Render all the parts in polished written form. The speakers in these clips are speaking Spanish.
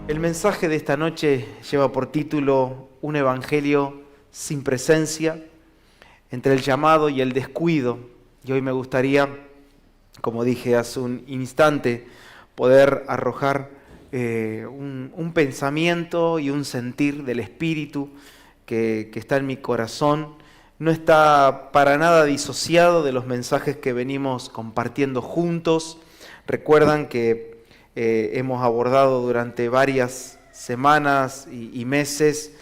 El mensaje de esta noche lleva por título Un evangelio sin presencia, entre el llamado y el descuido. Y hoy me gustaría, como dije hace un instante, poder arrojar un pensamiento y un sentir del Espíritu que está en mi corazón. No está para nada disociado de los mensajes que venimos compartiendo juntos. Recuerdan que hemos abordado durante varias semanas y meses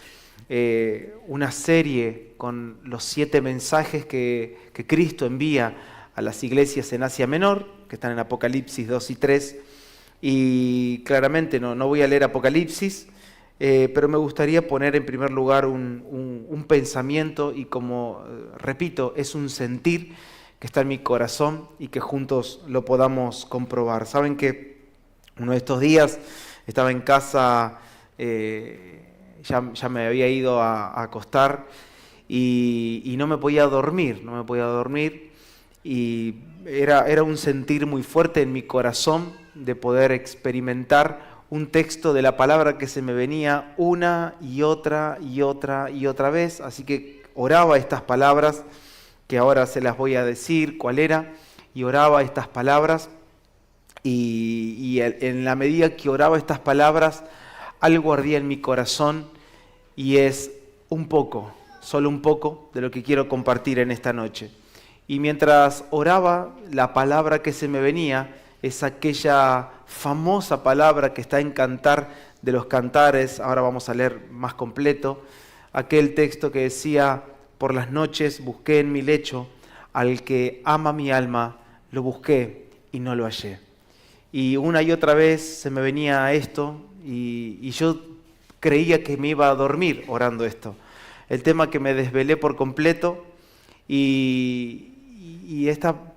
una serie con los 7 mensajes que Cristo envía a las iglesias en Asia Menor, que están en Apocalipsis 2 y 3. Y claramente no voy a leer Apocalipsis, pero me gustaría poner en primer lugar un pensamiento y, como repito, es un sentir que está en mi corazón y que juntos lo podamos comprobar. Saben que uno de estos días estaba en casa, ya me había ido a acostar y no me podía dormir, y era un sentir muy fuerte en mi corazón de poder experimentar un texto de la palabra que se me venía una y otra vez, así que oraba estas palabras, que ahora se las voy a decir cuál era, y oraba estas palabras, y en la medida que oraba estas palabras, algo ardía en mi corazón, y es solo un poco, de lo que quiero compartir en esta noche. Y mientras oraba, la palabra que se me venía es aquella famosa palabra que está en Cantar de los Cantares. Ahora vamos a leer más completo, aquel texto que decía: por las noches busqué en mi lecho, al que ama mi alma, lo busqué y no lo hallé. Y una y otra vez se me venía esto, y yo creía que me iba a dormir orando esto. El tema que me desvelé por completo, y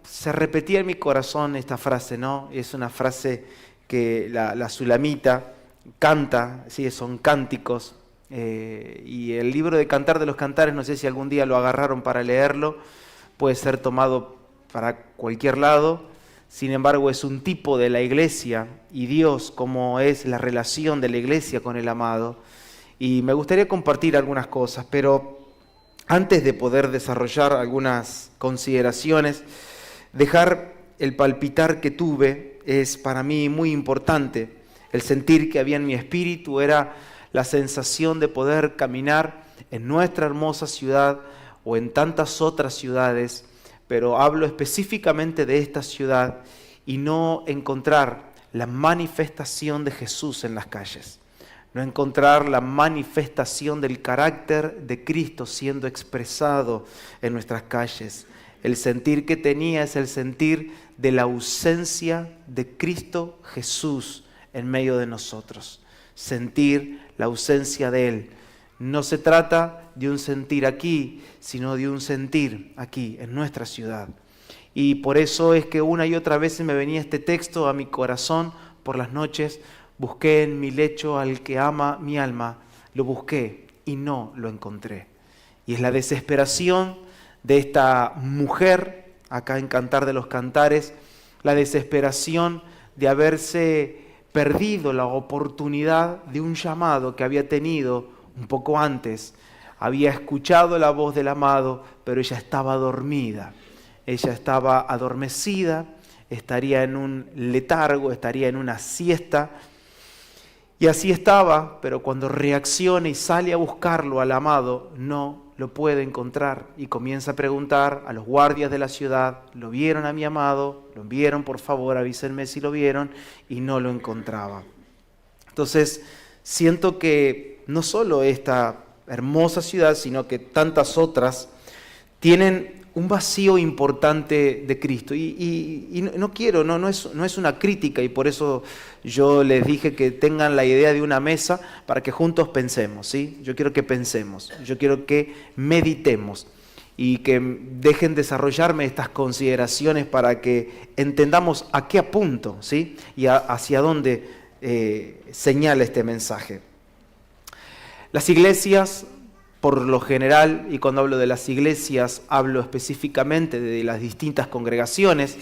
se repetía en mi corazón esta frase, ¿no? Es una frase que la Sulamita canta, ¿sí? Son cánticos, y el libro de Cantar de los Cantares, no sé si algún día lo agarraron para leerlo, puede ser tomado para cualquier lado. Sin embargo, es un tipo de la iglesia y Dios, como es la relación de la iglesia con el amado. Y me gustaría compartir algunas cosas, pero antes de poder desarrollar algunas consideraciones, dejar el palpitar que tuve es para mí muy importante. El sentir que había en mi espíritu era la sensación de poder caminar en nuestra hermosa ciudad o en tantas otras ciudades, pero hablo específicamente de esta ciudad, y no encontrar la manifestación de Jesús en las calles. No encontrar la manifestación del carácter de Cristo siendo expresado en nuestras calles. El sentir que tenía es el sentir de la ausencia de Cristo Jesús en medio de nosotros. Sentir la ausencia de Él. No se trata de un sentir aquí, sino de un sentir aquí, en nuestra ciudad. Y por eso es que una y otra vez se me venía este texto a mi corazón por las noches: busqué en mi lecho al que ama mi alma, lo busqué y no lo encontré. Y es la desesperación de esta mujer, acá en Cantar de los Cantares, la desesperación de haberse perdido la oportunidad de un llamado que había tenido un poco antes. Había escuchado la voz del amado, pero ella estaba dormida, ella estaba adormecida, estaría en un letargo, estaría en una siesta. Y así estaba, pero cuando reacciona y sale a buscarlo al amado, no lo puede encontrar, y comienza a preguntar a los guardias de la ciudad: ¿lo vieron a mi amado? ¿Lo vieron? Por favor, avísenme si lo vieron. Y no lo encontraba. Entonces, siento que no solo esta hermosa ciudad, sino que tantas otras tienen un vacío importante de Cristo. Y no quiero, no es una crítica, y por eso yo les dije que tengan la idea de una mesa para que juntos pensemos, ¿sí? Yo quiero que pensemos, yo quiero que meditemos y que dejen desarrollarme estas consideraciones para que entendamos a qué apunto, ¿sí? Y hacia dónde señala este mensaje. Las iglesias, por lo general, y cuando hablo de las iglesias, hablo específicamente de las distintas congregaciones,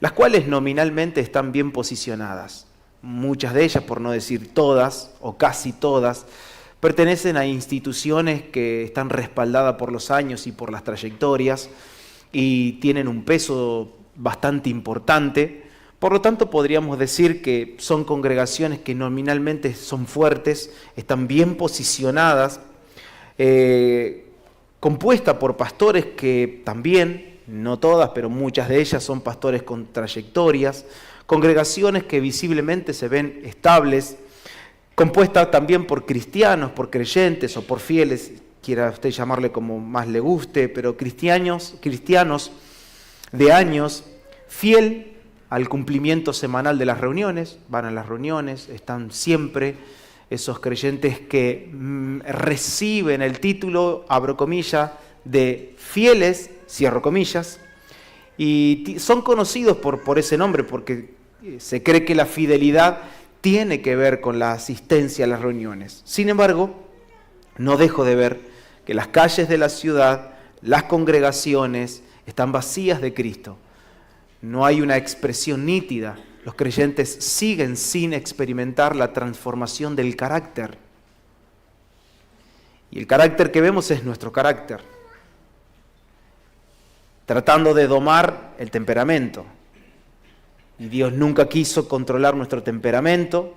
las cuales nominalmente están bien posicionadas. muchas de ellas, por no decir todas o casi todas, pertenecen a instituciones que están respaldadas por los años y por las trayectorias y tienen un peso bastante importante. Por lo tanto, podríamos decir que son congregaciones que nominalmente son fuertes, están bien posicionadas, compuestas por pastores que también, no todas, pero muchas de ellas son pastores con trayectorias, congregaciones que visiblemente se ven estables, compuesta también por cristianos, por creyentes o por fieles, quiera usted llamarle como más le guste, pero cristianos de años, fiel al cumplimiento semanal de las reuniones, van a las reuniones, están siempre esos creyentes que reciben el título, abro comillas, de fieles, cierro comillas, y son conocidos por ese nombre porque se cree que la fidelidad tiene que ver con la asistencia a las reuniones. Sin embargo, no dejo de ver que las calles de la ciudad, las congregaciones, están vacías de Cristo. No hay una expresión nítida. Los creyentes siguen sin experimentar la transformación del carácter. Y el carácter que vemos es nuestro carácter, tratando de domar el temperamento. Y Dios nunca quiso controlar nuestro temperamento,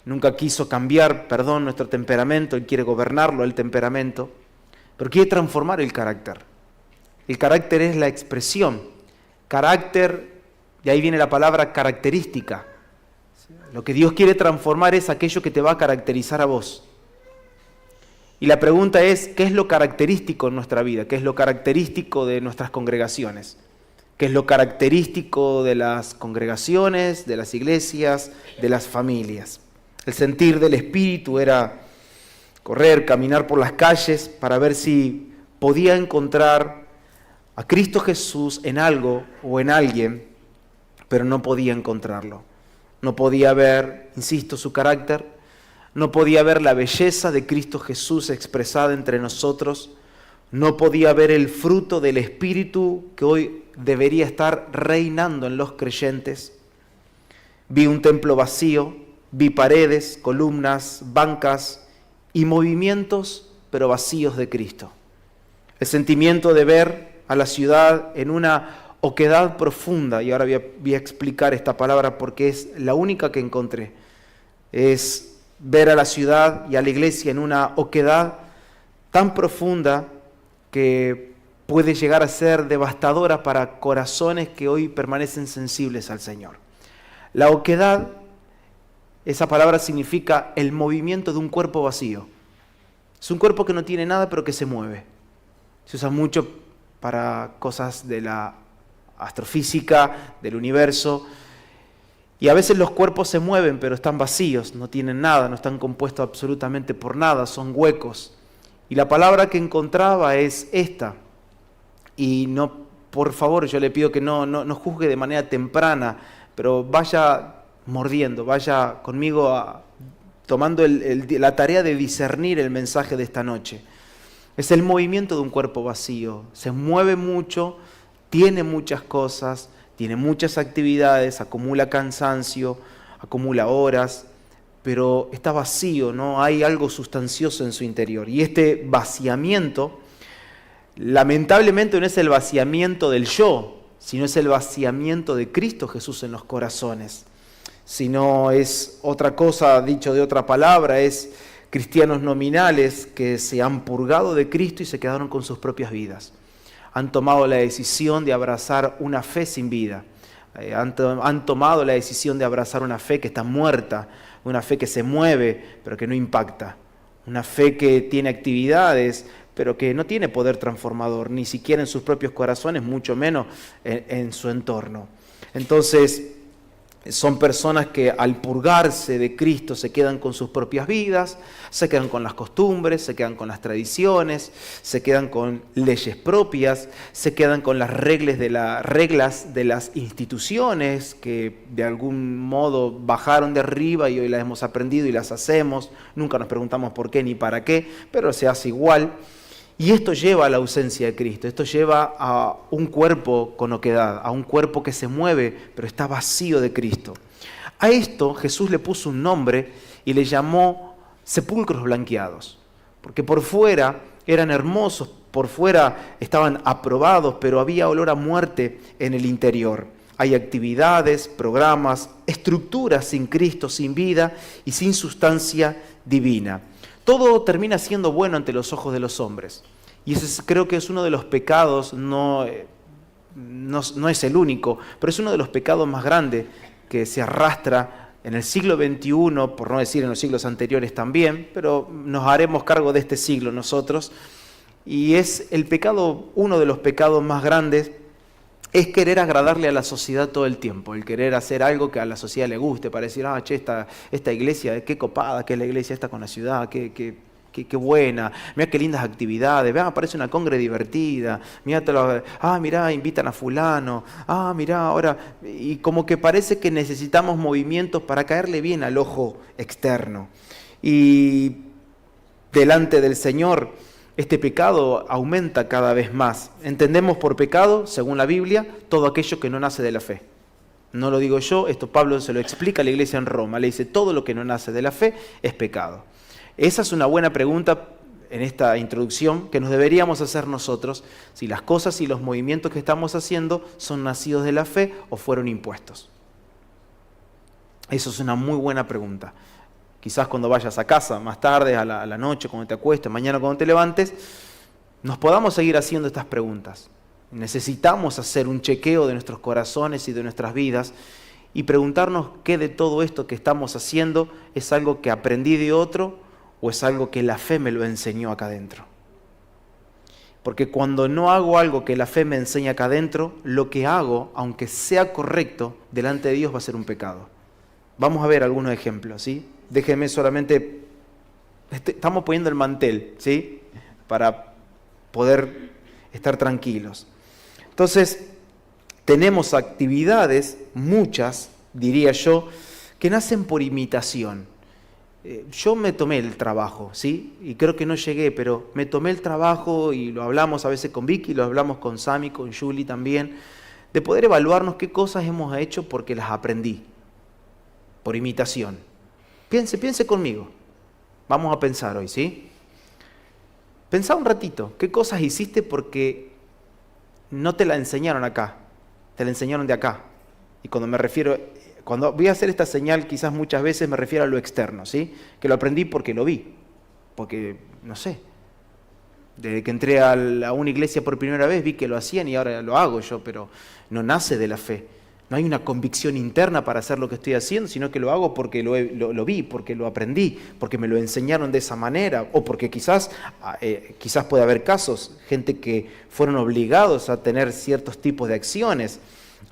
nunca quiso cambiar, nuestro temperamento. Él quiere gobernarlo, el temperamento, pero quiere transformar el carácter. El carácter es la expresión. Carácter, de ahí viene la palabra característica. Lo que Dios quiere transformar es aquello que te va a caracterizar a vos. Y la pregunta es, ¿qué es lo característico en nuestra vida? ¿Qué es lo característico de nuestras congregaciones? ¿Qué es lo característico de las congregaciones, de las iglesias, de las familias? El sentir del Espíritu era correr, caminar por las calles para ver si podía encontrar a Cristo Jesús en algo o en alguien, pero no podía encontrarlo. No podía ver, insisto, su carácter, no podía ver la belleza de Cristo Jesús expresada entre nosotros, no podía ver el fruto del Espíritu que hoy debería estar reinando en los creyentes. Vi un templo vacío, vi paredes, columnas, bancas y movimientos, pero vacíos de Cristo. El sentimiento de ver a la ciudad en una oquedad profunda, y ahora voy a explicar esta palabra porque es la única que encontré, es ver a la ciudad y a la iglesia en una oquedad tan profunda que puede llegar a ser devastadora para corazones que hoy permanecen sensibles al Señor. La oquedad, esa palabra significa el movimiento de un cuerpo vacío. Es un cuerpo que no tiene nada pero que se mueve. Se usa mucho para cosas de la astrofísica, del universo, y a veces los cuerpos se mueven pero están vacíos, no tienen nada, no están compuestos absolutamente por nada, son huecos. Y la palabra que encontraba es esta. Y no, por favor, yo le pido que no juzgue de manera temprana, pero vaya mordiendo, vaya conmigo tomando la tarea de discernir el mensaje de esta noche. Es el movimiento de un cuerpo vacío. Se mueve mucho, tiene muchas cosas, tiene muchas actividades, acumula cansancio, acumula horas, pero está vacío, no hay algo sustancioso en su interior. Y este vaciamiento, lamentablemente no es el vaciamiento del yo, sino es el vaciamiento de Cristo Jesús en los corazones. Sino es otra cosa, dicho de otra palabra, es cristianos nominales que se han purgado de Cristo y se quedaron con sus propias vidas. Han tomado la decisión de abrazar una fe sin vida. Han tomado la decisión de abrazar una fe que está muerta, una fe que se mueve, pero que no impacta. Una fe que tiene actividades, pero que no tiene poder transformador, ni siquiera en sus propios corazones, mucho menos en su entorno. Entonces, son personas que al purgarse de Cristo se quedan con sus propias vidas, se quedan con las costumbres, se quedan con las tradiciones, se quedan con leyes propias, se quedan con las reglas de las instituciones que de algún modo bajaron de arriba y hoy las hemos aprendido y las hacemos. Nunca nos preguntamos por qué ni para qué, pero se hace igual. Y esto lleva a la ausencia de Cristo, esto lleva a un cuerpo con oquedad, a un cuerpo que se mueve, pero está vacío de Cristo. A esto Jesús le puso un nombre y le llamó sepulcros blanqueados, porque por fuera eran hermosos, por fuera estaban aprobados, pero había olor a muerte en el interior. Hay actividades, programas, estructuras sin Cristo, sin vida y sin sustancia divina. Todo termina siendo bueno ante los ojos de los hombres. Y ese creo que es uno de los pecados, no es el único, pero es uno de los pecados más grandes que se arrastra en el siglo XXI, por no decir en los siglos anteriores también, pero nos haremos cargo de este siglo nosotros. Y es el pecado, uno de los pecados más grandes, es querer agradarle a la sociedad todo el tiempo, el querer hacer algo que a la sociedad le guste, para decir, che, esta iglesia, qué copada que es la iglesia esta con la ciudad, qué buena, mira qué lindas actividades, parece una congre divertida, mirá, invitan a fulano, mirá, ahora, y como que parece que necesitamos movimientos para caerle bien al ojo externo. Y delante del Señor, este pecado aumenta cada vez más. Entendemos por pecado, según la Biblia, todo aquello que no nace de la fe. No lo digo yo, esto Pablo se lo explica a la iglesia en Roma. Le dice, todo lo que no nace de la fe es pecado. Esa es una buena pregunta en esta introducción que nos deberíamos hacer nosotros, si las cosas y los movimientos que estamos haciendo son nacidos de la fe o fueron impuestos. Eso es una muy buena pregunta. Quizás cuando vayas a casa, más tarde, a la noche, cuando te acuestes, mañana cuando te levantes, nos podamos seguir haciendo estas preguntas. Necesitamos hacer un chequeo de nuestros corazones y de nuestras vidas y preguntarnos qué de todo esto que estamos haciendo es algo que aprendí de otro o es algo que la fe me lo enseñó acá adentro. Porque cuando no hago algo que la fe me enseña acá adentro, lo que hago, aunque sea correcto, delante de Dios va a ser un pecado. Vamos a ver algunos ejemplos, ¿sí? Déjenme solamente, estamos poniendo el mantel, ¿sí? Para poder estar tranquilos. Entonces, tenemos actividades, muchas, diría yo, que nacen por imitación. Yo me tomé el trabajo, ¿sí? Y creo que no llegué, pero me tomé el trabajo y lo hablamos a veces con Vicky, lo hablamos con Sami, con Julie también, de poder evaluarnos qué cosas hemos hecho porque las aprendí, por imitación. Piense conmigo. Vamos a pensar hoy, ¿sí? Pensá un ratito, ¿qué cosas hiciste porque no te la enseñaron acá? Te la enseñaron de acá. Y cuando voy a hacer esta señal, quizás muchas veces me refiero a lo externo, ¿sí? Que lo aprendí porque lo vi, porque, no sé, desde que entré a una iglesia por primera vez vi que lo hacían y ahora lo hago yo, pero no nace de la fe. No hay una convicción interna para hacer lo que estoy haciendo, sino que lo hago porque lo vi, porque lo aprendí, porque me lo enseñaron de esa manera, o porque quizás puede haber casos, gente que fueron obligados a tener ciertos tipos de acciones.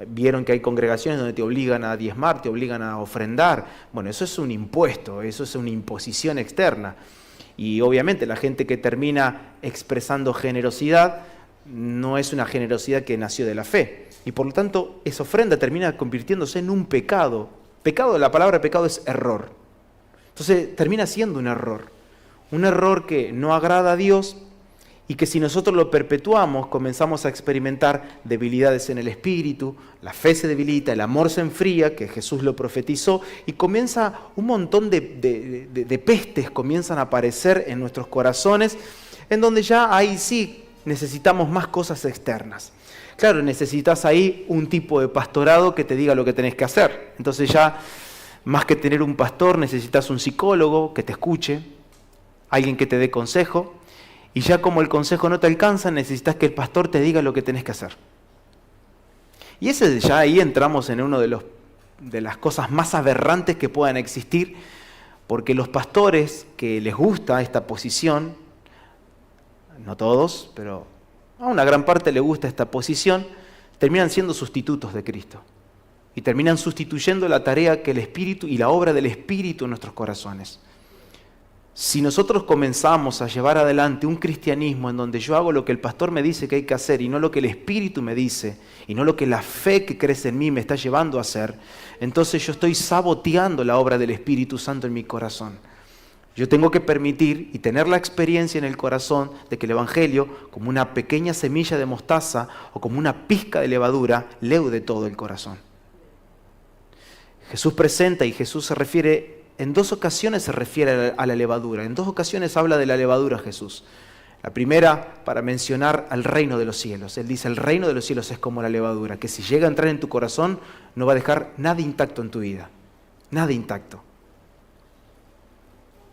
Vieron que hay congregaciones donde te obligan a diezmar, te obligan a ofrendar. Bueno, eso es un impuesto, eso es una imposición externa. Y obviamente la gente que termina expresando generosidad no es una generosidad que nació de la fe. Y por lo tanto, esa ofrenda termina convirtiéndose en un pecado. La palabra pecado es error. Entonces termina siendo un error que no agrada a Dios y que si nosotros lo perpetuamos, comenzamos a experimentar debilidades en el espíritu, la fe se debilita, el amor se enfría, que Jesús lo profetizó, y comienza un montón de pestes comienzan a aparecer en nuestros corazones, en donde ya ahí sí necesitamos más cosas externas. Claro, necesitas ahí un tipo de pastorado que te diga lo que tenés que hacer. Entonces ya, más que tener un pastor, necesitas un psicólogo que te escuche, alguien que te dé consejo, y ya como el consejo no te alcanza, necesitas que el pastor te diga lo que tenés que hacer. Y ya ahí entramos en uno de las cosas más aberrantes que puedan existir, porque los pastores que les gusta esta posición, no todos, pero a una gran parte le gusta esta posición, terminan siendo sustitutos de Cristo. Y terminan sustituyendo la tarea que el Espíritu y la obra del Espíritu en nuestros corazones. Si nosotros comenzamos a llevar adelante un cristianismo en donde yo hago lo que el pastor me dice que hay que hacer y no lo que el Espíritu me dice, y no lo que la fe que crece en mí me está llevando a hacer, entonces yo estoy saboteando la obra del Espíritu Santo en mi corazón. Yo tengo que permitir y tener la experiencia en el corazón de que el Evangelio, como una pequeña semilla de mostaza o como una pizca de levadura, leude todo el corazón. Jesús presenta y Jesús se refiere, en 2 ocasiones se refiere a la levadura. En 2 ocasiones habla de la levadura Jesús. La primera, para mencionar al reino de los cielos. Él dice, el reino de los cielos es como la levadura, que si llega a entrar en tu corazón, no va a dejar nada intacto en tu vida. Nada intacto.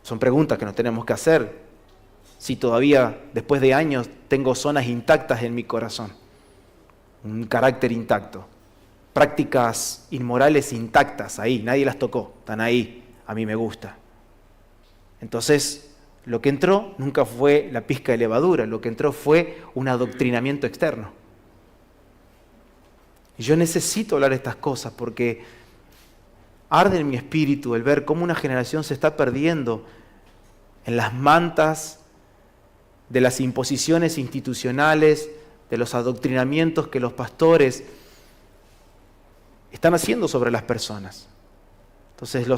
Son preguntas que nos tenemos que hacer. Si todavía, después de años, tengo zonas intactas en mi corazón. Un carácter intacto. Prácticas inmorales intactas, ahí, nadie las tocó, están ahí, a mí me gusta. Entonces, lo que entró nunca fue la pizca de levadura, lo que entró fue un adoctrinamiento externo. Y yo necesito hablar de estas cosas porque arde en mi espíritu el ver cómo una generación se está perdiendo en las mantas de las imposiciones institucionales, de los adoctrinamientos que los pastores están haciendo sobre las personas. Entonces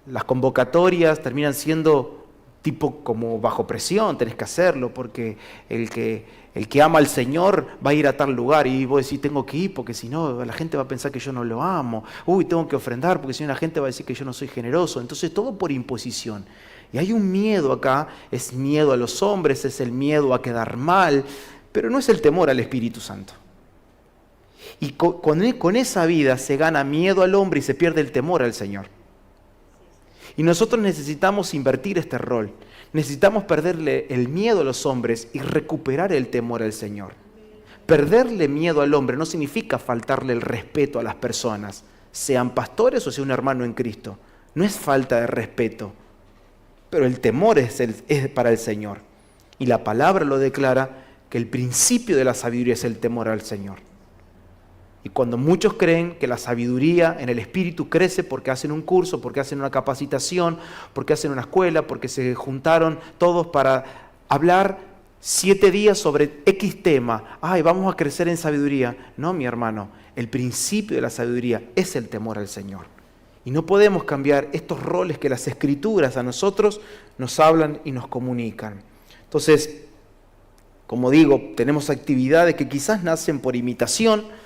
las convocatorias terminan siendo tipo como bajo presión, tenés que hacerlo porque el que ama al Señor va a ir a tal lugar y vos decís tengo que ir porque si no la gente va a pensar que yo no lo amo, tengo que ofrendar porque si no la gente va a decir que yo no soy generoso, entonces todo por imposición. Y hay un miedo acá, es miedo a los hombres, es el miedo a quedar mal, pero no es el temor al Espíritu Santo. Y con esa vida se gana miedo al hombre y se pierde el temor al Señor. Y nosotros necesitamos invertir este rol. Necesitamos perderle el miedo a los hombres y recuperar el temor al Señor. Perderle miedo al hombre no significa faltarle el respeto a las personas, sean pastores o sea un hermano en Cristo. No es falta de respeto, pero el temor es para el Señor. Y la palabra lo declara que el principio de la sabiduría es el temor al Señor. Y cuando muchos creen que la sabiduría en el Espíritu crece porque hacen un curso, porque hacen una capacitación, porque hacen una escuela, porque se juntaron todos para hablar 7 días sobre X tema. Vamos a crecer en sabiduría. No, mi hermano, el principio de la sabiduría es el temor al Señor. Y no podemos cambiar estos roles que las Escrituras a nosotros nos hablan y nos comunican. Entonces, como digo, tenemos actividades que quizás nacen por imitación,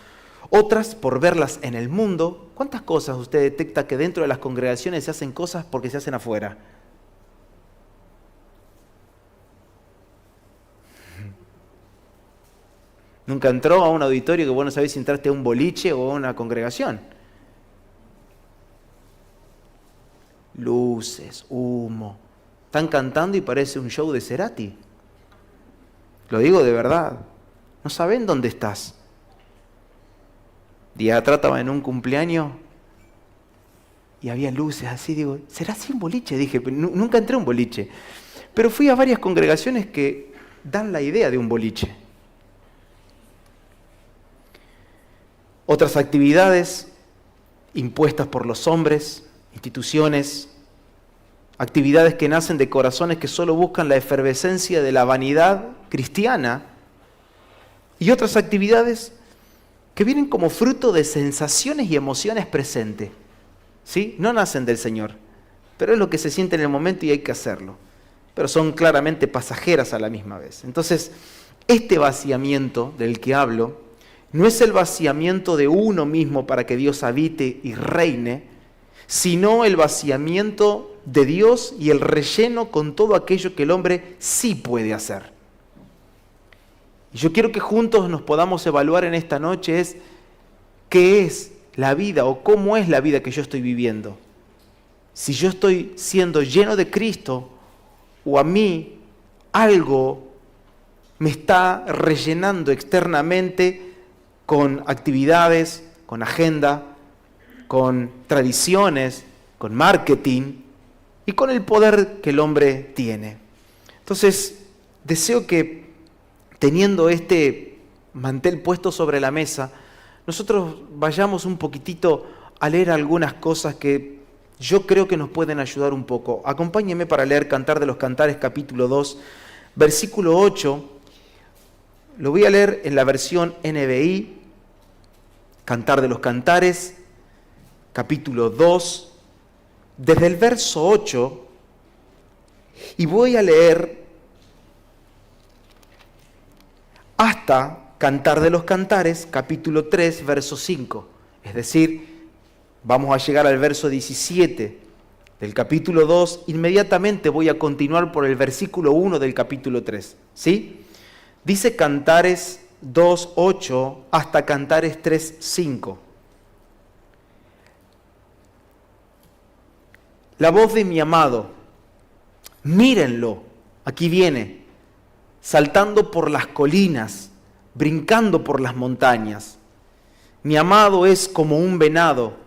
otras por verlas en el mundo. ¿Cuántas cosas usted detecta que dentro de las congregaciones se hacen cosas porque se hacen afuera? Nunca entró a un auditorio que vos no sabés si entraste a un boliche o a una congregación. Luces, humo. Están cantando y parece un show de Cerati. Lo digo de verdad. No saben dónde estás. Día atrás estaba en un cumpleaños y había luces así, digo, ¿será así un boliche? Dije, nunca entré a un boliche. Pero fui a varias congregaciones que dan la idea de un boliche. Otras actividades impuestas por los hombres, instituciones, actividades que nacen de corazones que solo buscan la efervescencia de la vanidad cristiana, y otras actividades que vienen como fruto de sensaciones y emociones presentes. ¿Sí? No nacen del Señor, pero es lo que se siente en el momento y hay que hacerlo. Pero son claramente pasajeras a la misma vez. Entonces, este vaciamiento del que hablo no es el vaciamiento de uno mismo para que Dios habite y reine, sino el vaciamiento de Dios y el relleno con todo aquello que el hombre sí puede hacer. Y yo quiero que juntos nos podamos evaluar en esta noche qué es la vida o cómo es la vida que yo estoy viviendo. Si yo estoy siendo lleno de Cristo o a mí algo me está rellenando externamente con actividades, con agenda, con tradiciones, con marketing y con el poder que el hombre tiene. Entonces, deseo que teniendo este mantel puesto sobre la mesa, nosotros vayamos un poquitito a leer algunas cosas que yo creo que nos pueden ayudar un poco. Acompáñenme para leer Cantar de los Cantares, capítulo 2, versículo 8. Lo voy a leer en la versión NBI, Cantar de los Cantares, capítulo 2, desde el verso 8, y voy a leer hasta Cantar de los Cantares, capítulo 3, verso 5. Es decir, Vamos a llegar al verso 17 del capítulo 2. Inmediatamente voy a continuar por el versículo 1 del capítulo 3. ¿Sí? Dice Cantares 2:8 hasta Cantares 3:5. La voz de mi amado, mírenlo, aquí viene, saltando por las colinas, brincando por las montañas. Mi amado es como un venado,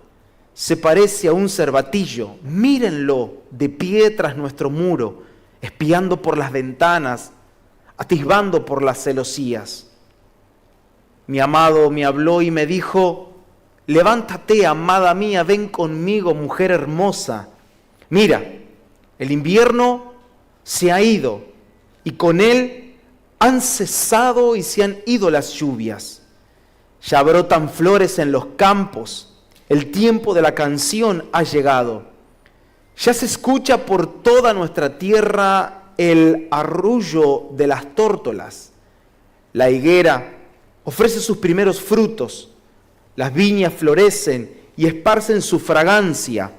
se parece a un cervatillo. Mírenlo de pie tras nuestro muro, espiando por las ventanas, atisbando por las celosías. Mi amado me habló y me dijo: levántate, amada mía, ven conmigo, mujer hermosa. Mira, el invierno se ha ido y con él han cesado y se han ido las lluvias. Ya brotan flores en los campos, el tiempo de la canción ha llegado. Ya se escucha por toda nuestra tierra el arrullo de las tórtolas. La higuera ofrece sus primeros frutos, las viñas florecen y esparcen su fragancia.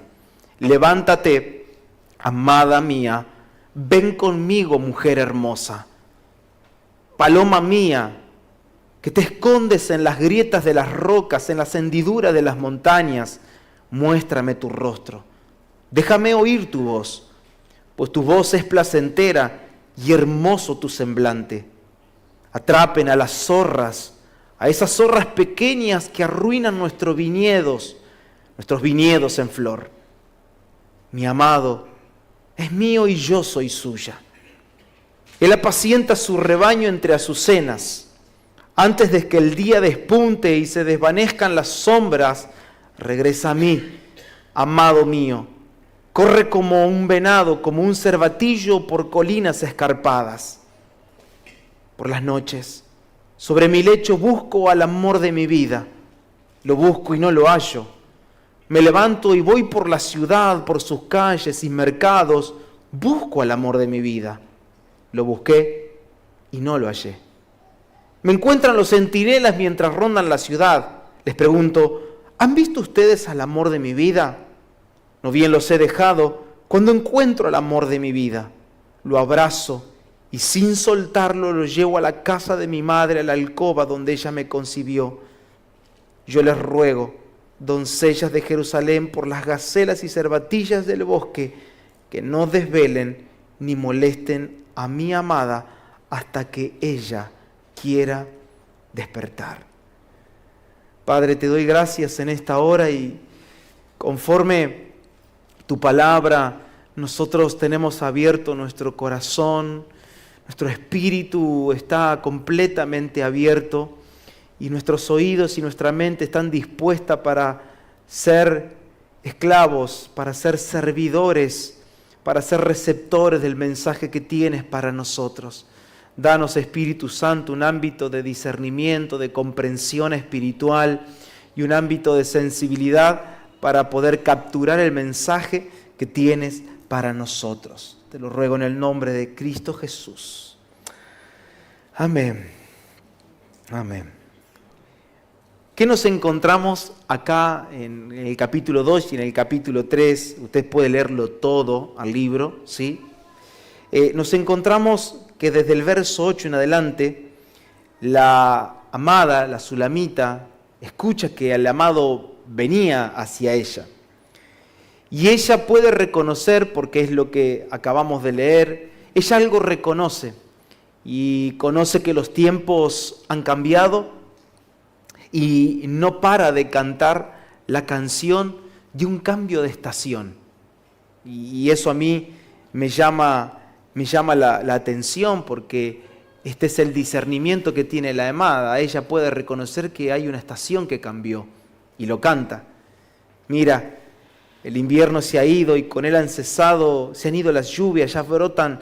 Levántate, amada mía, ven conmigo, mujer hermosa. Paloma mía, que te escondes en las grietas de las rocas, en las hendiduras de las montañas, muéstrame tu rostro. Déjame oír tu voz, pues tu voz es placentera y hermoso tu semblante. Atrapen a las zorras, a esas zorras pequeñas que arruinan nuestros viñedos en flor. Mi amado es mío y yo soy suya. Él apacienta su rebaño entre azucenas. Antes de que el día despunte y se desvanezcan las sombras, regresa a mí, amado mío. Corre como un venado, como un cervatillo por colinas escarpadas. Por las noches, sobre mi lecho busco al amor de mi vida. Lo busco y no lo hallo. Me levanto y voy por la ciudad, por sus calles y mercados. Busco al amor de mi vida. Lo busqué y no lo hallé. Me encuentran los centinelas mientras rondan la ciudad. Les pregunto: ¿han visto ustedes al amor de mi vida? No bien los he dejado cuando encuentro al amor de mi vida. Lo abrazo y sin soltarlo lo llevo a la casa de mi madre, a la alcoba donde ella me concibió. Yo les ruego, doncellas de Jerusalén, por las gacelas y cervatillas del bosque, que no desvelen ni molesten a mi amada hasta que ella quiera despertar. Padre, te doy gracias en esta hora y conforme tu palabra, nosotros tenemos abierto nuestro corazón, nuestro espíritu está completamente abierto y nuestros oídos y nuestra mente están dispuestas para ser esclavos, para ser servidores, para ser receptores del mensaje que tienes para nosotros. Danos, Espíritu Santo, un ámbito de discernimiento, de comprensión espiritual y un ámbito de sensibilidad para poder capturar el mensaje que tienes para nosotros. Te lo ruego en el nombre de Cristo Jesús. Amén. Amén. ¿Qué nos encontramos acá en el capítulo 2 y en el capítulo 3? Usted puede leerlo todo al libro, ¿sí? Nos encontramos que desde el verso 8 en adelante, la amada, la sulamita, escucha que el amado venía hacia ella. Y ella puede reconocer, porque es lo que acabamos de leer, ella algo reconoce y conoce que los tiempos han cambiado y no para de cantar la canción de un cambio de estación. Y eso a mí me llama la atención, porque este es el discernimiento que tiene la amada. Ella puede reconocer que hay una estación que cambió y lo canta. Mira, el invierno se ha ido y con él se han ido las lluvias, ya brotan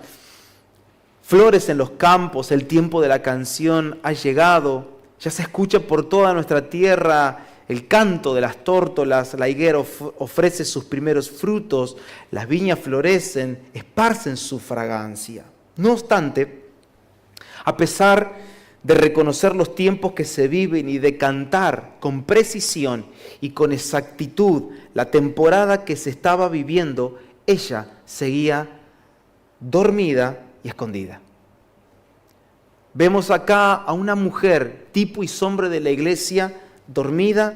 flores en los campos, el tiempo de la canción ha llegado, ya se escucha por toda nuestra tierra el canto de las tórtolas, la higuera ofrece sus primeros frutos, las viñas florecen, esparcen su fragancia. No obstante, a pesar de reconocer los tiempos que se viven y de cantar con precisión y con exactitud la temporada que se estaba viviendo, ella seguía dormida y escondida. Vemos acá a una mujer, tipo y sombra de la iglesia, dormida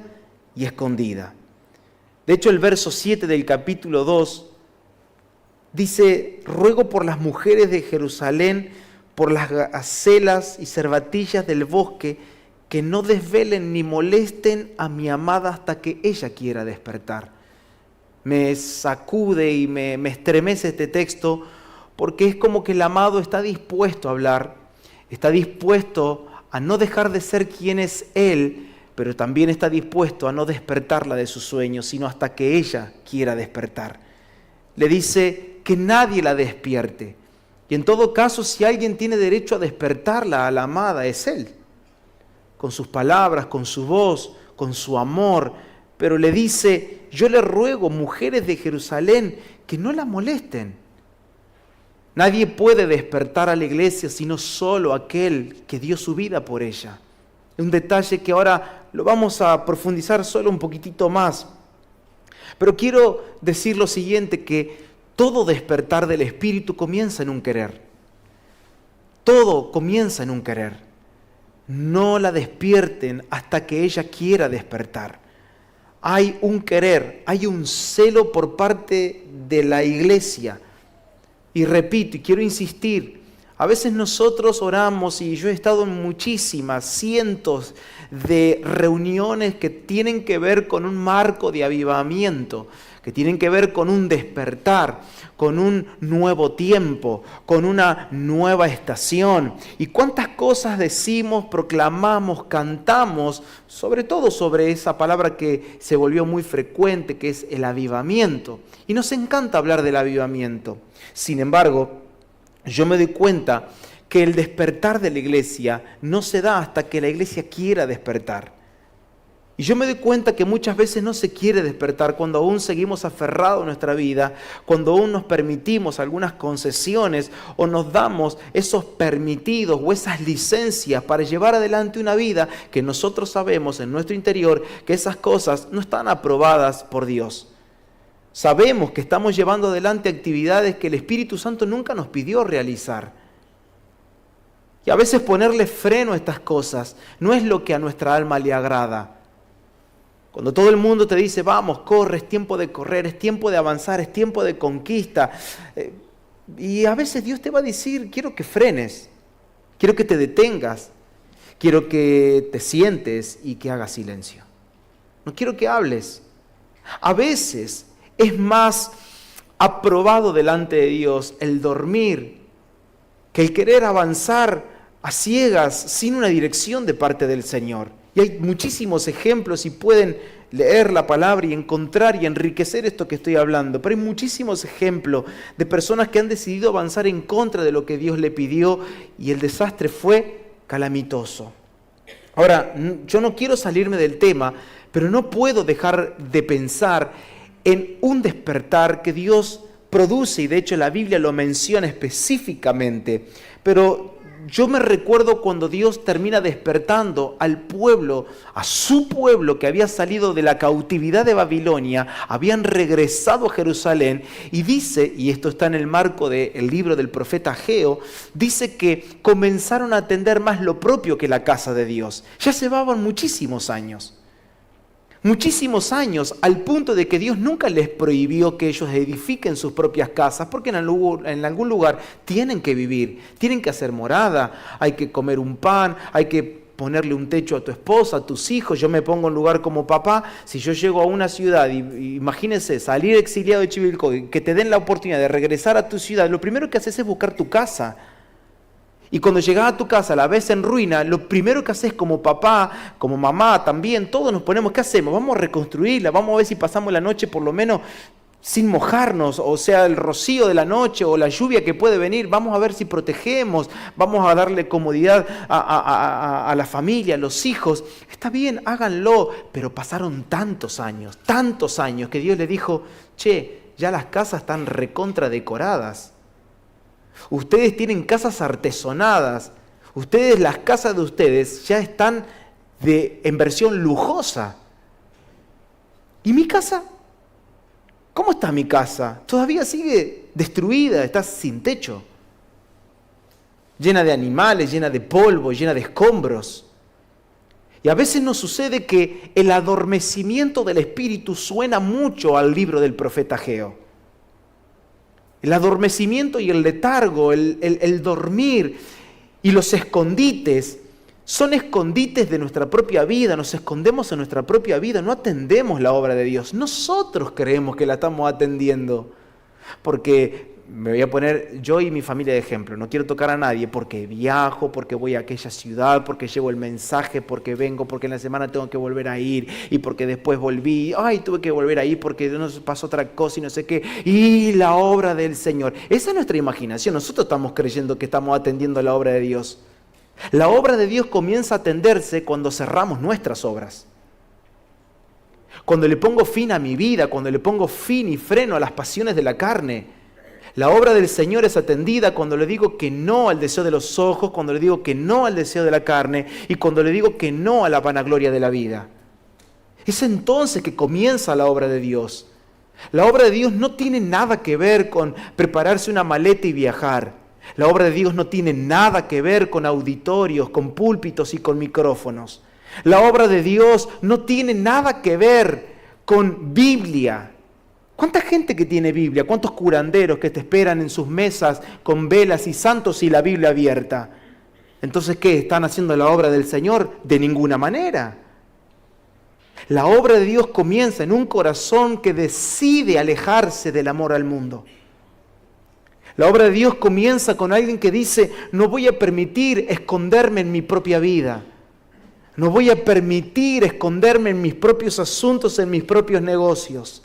y escondida. De hecho, el verso 7 del capítulo 2 dice: ruego por las mujeres de Jerusalén, por las gacelas y cervatillas del bosque, que no desvelen ni molesten a mi amada hasta que ella quiera despertar. Me sacude y me estremece este texto, porque es como que el amado está dispuesto a hablar, está dispuesto a no dejar de ser quien es él, pero también está dispuesto a no despertarla de sus sueños, sino hasta que ella quiera despertar. Le dice que nadie la despierte. Y en todo caso, si alguien tiene derecho a despertarla a la amada, es él. Con sus palabras, con su voz, con su amor. Pero le dice: yo le ruego, mujeres de Jerusalén, que no la molesten. Nadie puede despertar a la iglesia sino solo aquel que dio su vida por ella. Un detalle que ahora lo vamos a profundizar solo un poquitito más. Pero quiero decir lo siguiente, que todo despertar del Espíritu comienza en un querer. Todo comienza en un querer. No la despierten hasta que ella quiera despertar. Hay un querer, hay un celo por parte de la iglesia. Y repito, y quiero insistir, a veces nosotros oramos, y yo he estado en muchísimas, cientos de reuniones que tienen que ver con un marco de avivamiento, que tienen que ver con un despertar, con un nuevo tiempo, con una nueva estación. Y cuántas cosas decimos, proclamamos, cantamos, sobre todo sobre esa palabra que se volvió muy frecuente, que es el avivamiento. Y nos encanta hablar del avivamiento. Sin embargo, yo me doy cuenta que el despertar de la iglesia no se da hasta que la iglesia quiera despertar. Y yo me doy cuenta que muchas veces no se quiere despertar cuando aún seguimos aferrados a nuestra vida, cuando aún nos permitimos algunas concesiones o nos damos esos permitidos o esas licencias para llevar adelante una vida que nosotros sabemos en nuestro interior que esas cosas no están aprobadas por Dios. Sabemos que estamos llevando adelante actividades que el Espíritu Santo nunca nos pidió realizar. Y a veces ponerle freno a estas cosas no es lo que a nuestra alma le agrada. Cuando todo el mundo te dice: vamos, corre, es tiempo de correr, es tiempo de avanzar, es tiempo de conquista. Y a veces Dios te va a decir: quiero que frenes, quiero que te detengas, quiero que te sientes y que hagas silencio. No quiero que hables. A veces es más aprobado delante de Dios el dormir que el querer avanzar a ciegas sin una dirección de parte del Señor. Y hay muchísimos ejemplos y pueden leer la palabra y encontrar y enriquecer esto que estoy hablando. Pero hay muchísimos ejemplos de personas que han decidido avanzar en contra de lo que Dios le pidió y el desastre fue calamitoso. Ahora, yo no quiero salirme del tema, pero no puedo dejar de pensar en un despertar que Dios produce, y de hecho la Biblia lo menciona específicamente, pero yo me recuerdo cuando Dios termina despertando al pueblo, a su pueblo que había salido de la cautividad de Babilonia, habían regresado a Jerusalén, y dice, y esto está en el marco del libro del profeta Ageo, dice que comenzaron a atender más lo propio que la casa de Dios. Ya llevaban muchísimos años, al punto de que Dios nunca les prohibió que ellos edifiquen sus propias casas, porque en algún lugar tienen que vivir, tienen que hacer morada, hay que comer un pan, hay que ponerle un techo a tu esposa, a tus hijos. Yo me pongo en lugar como papá, si yo llego a una ciudad, y imagínense salir exiliado de Chivilcoy, que te den la oportunidad de regresar a tu ciudad, lo primero que haces es buscar tu casa. Y cuando llegas a tu casa, la ves en ruina, lo primero que haces como papá, como mamá también, todos nos ponemos, ¿qué hacemos? Vamos a reconstruirla, vamos a ver si pasamos la noche por lo menos sin mojarnos, o sea, el rocío de la noche o la lluvia que puede venir, vamos a ver si protegemos, vamos a darle comodidad a la familia, a los hijos. Está bien, háganlo, pero pasaron tantos años, que Dios le dijo: che, ya las casas están recontra decoradas. Ustedes tienen casas artesonadas, Ustedes, las casas de ustedes ya están en versión lujosa. ¿Y mi casa? ¿Cómo está mi casa? Todavía sigue destruida, está sin techo. Llena de animales, llena de polvo, llena de escombros. Y a veces nos sucede que el adormecimiento del espíritu suena mucho al libro del profeta Ageo. El adormecimiento y el letargo, el dormir y los escondites son escondites de nuestra propia vida. Nos escondemos en nuestra propia vida, no atendemos la obra de Dios. Nosotros creemos que la estamos atendiendo. Porque me voy a poner yo y mi familia de ejemplo. No quiero tocar a nadie porque viajo, porque voy a aquella ciudad, porque llevo el mensaje, porque vengo, porque en la semana tengo que volver a ir y porque después volví. Ay, tuve que volver a ir porque nos pasó otra cosa y no sé qué. Y la obra del Señor. Esa es nuestra imaginación. Nosotros estamos creyendo que estamos atendiendo la obra de Dios. La obra de Dios comienza a atenderse cuando cerramos nuestras obras. Cuando le pongo fin a mi vida, cuando le pongo fin y freno a las pasiones de la carne. La obra del Señor es atendida cuando le digo que no al deseo de los ojos, cuando le digo que no al deseo de la carne y cuando le digo que no a la vanagloria de la vida. Es entonces que comienza la obra de Dios. La obra de Dios no tiene nada que ver con prepararse una maleta y viajar. La obra de Dios no tiene nada que ver con auditorios, con púlpitos y con micrófonos. La obra de Dios no tiene nada que ver con Biblia. ¿Cuánta gente que tiene Biblia? ¿Cuántos curanderos que te esperan en sus mesas con velas y santos y la Biblia abierta? Entonces, ¿qué? ¿Están haciendo la obra del Señor? De ninguna manera. La obra de Dios comienza en un corazón que decide alejarse del amor al mundo. La obra de Dios comienza con alguien que dice, no voy a permitir esconderme en mi propia vida. No voy a permitir esconderme en mis propios asuntos, en mis propios negocios.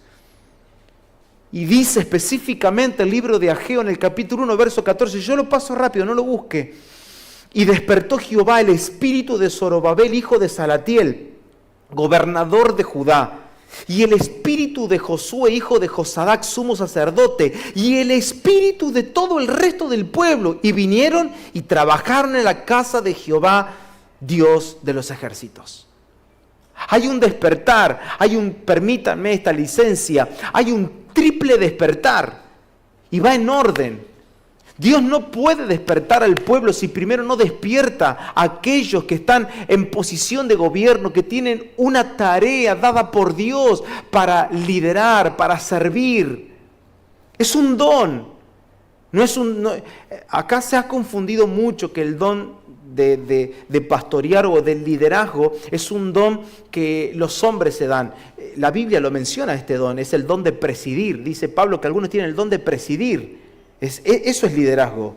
Y dice específicamente el libro de Ageo en el capítulo 1, verso 14. Yo lo paso rápido, no lo busque. Y despertó Jehová el espíritu de Zorobabel, hijo de Salatiel, gobernador de Judá, y el espíritu de Josué, hijo de Josadac, sumo sacerdote, y el espíritu de todo el resto del pueblo. Y vinieron y trabajaron en la casa de Jehová, Dios de los ejércitos. Hay un despertar, permítanme esta licencia, hay un triple despertar y va en orden. Dios no puede despertar al pueblo si primero no despierta a aquellos que están en posición de gobierno, que tienen una tarea dada por Dios para liderar, para servir. Es un don. Acá se ha confundido mucho que el don de pastorear o del liderazgo es un don que los hombres se dan. La Biblia lo menciona, este don, es el don de presidir. Dice Pablo que algunos tienen el don de presidir. Eso es liderazgo.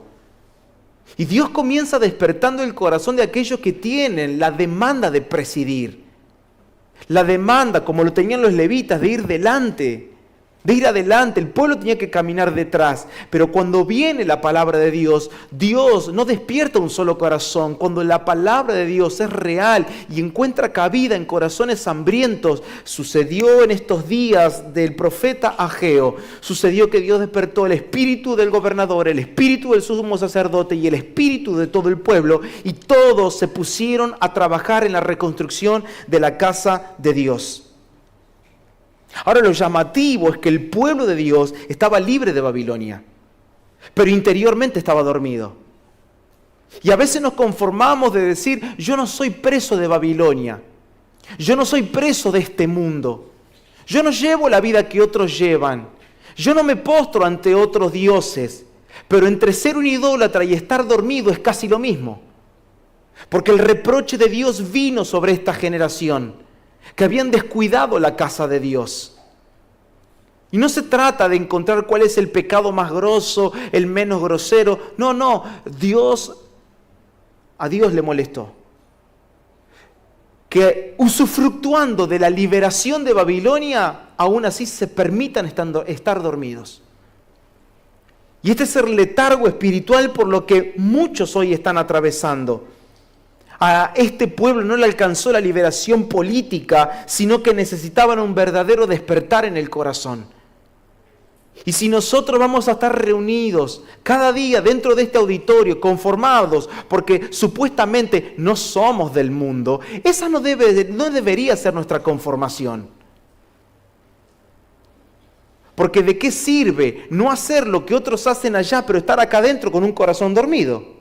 Y Dios comienza despertando el corazón de aquellos que tienen la demanda de presidir. La demanda, como lo tenían los levitas, de ir delante. De ir adelante, el pueblo tenía que caminar detrás, pero cuando viene la palabra de Dios, Dios no despierta un solo corazón. Cuando la palabra de Dios es real y encuentra cabida en corazones hambrientos, sucedió en estos días del profeta Ageo, sucedió que Dios despertó el espíritu del gobernador, el espíritu del sumo sacerdote y el espíritu de todo el pueblo, y todos se pusieron a trabajar en la reconstrucción de la casa de Dios. Ahora, lo llamativo es que el pueblo de Dios estaba libre de Babilonia, pero interiormente estaba dormido. Y a veces nos conformamos de decir, yo no soy preso de Babilonia, yo no soy preso de este mundo, yo no llevo la vida que otros llevan, yo no me postro ante otros dioses, pero entre ser un idólatra y estar dormido es casi lo mismo. Porque el reproche de Dios vino sobre esta generación, que habían descuidado la casa de Dios. Y no se trata de encontrar cuál es el pecado más grosso, el menos grosero. No, a Dios le molestó que, usufructuando de la liberación de Babilonia, aún así se permitan estar dormidos. Y este es el letargo espiritual por lo que muchos hoy están atravesando. A este pueblo no le alcanzó la liberación política, sino que necesitaban un verdadero despertar en el corazón. Y si nosotros vamos a estar reunidos cada día dentro de este auditorio, conformados, porque supuestamente no somos del mundo, esa no debería ser nuestra conformación. Porque ¿de qué sirve no hacer lo que otros hacen allá, pero estar acá adentro con un corazón dormido?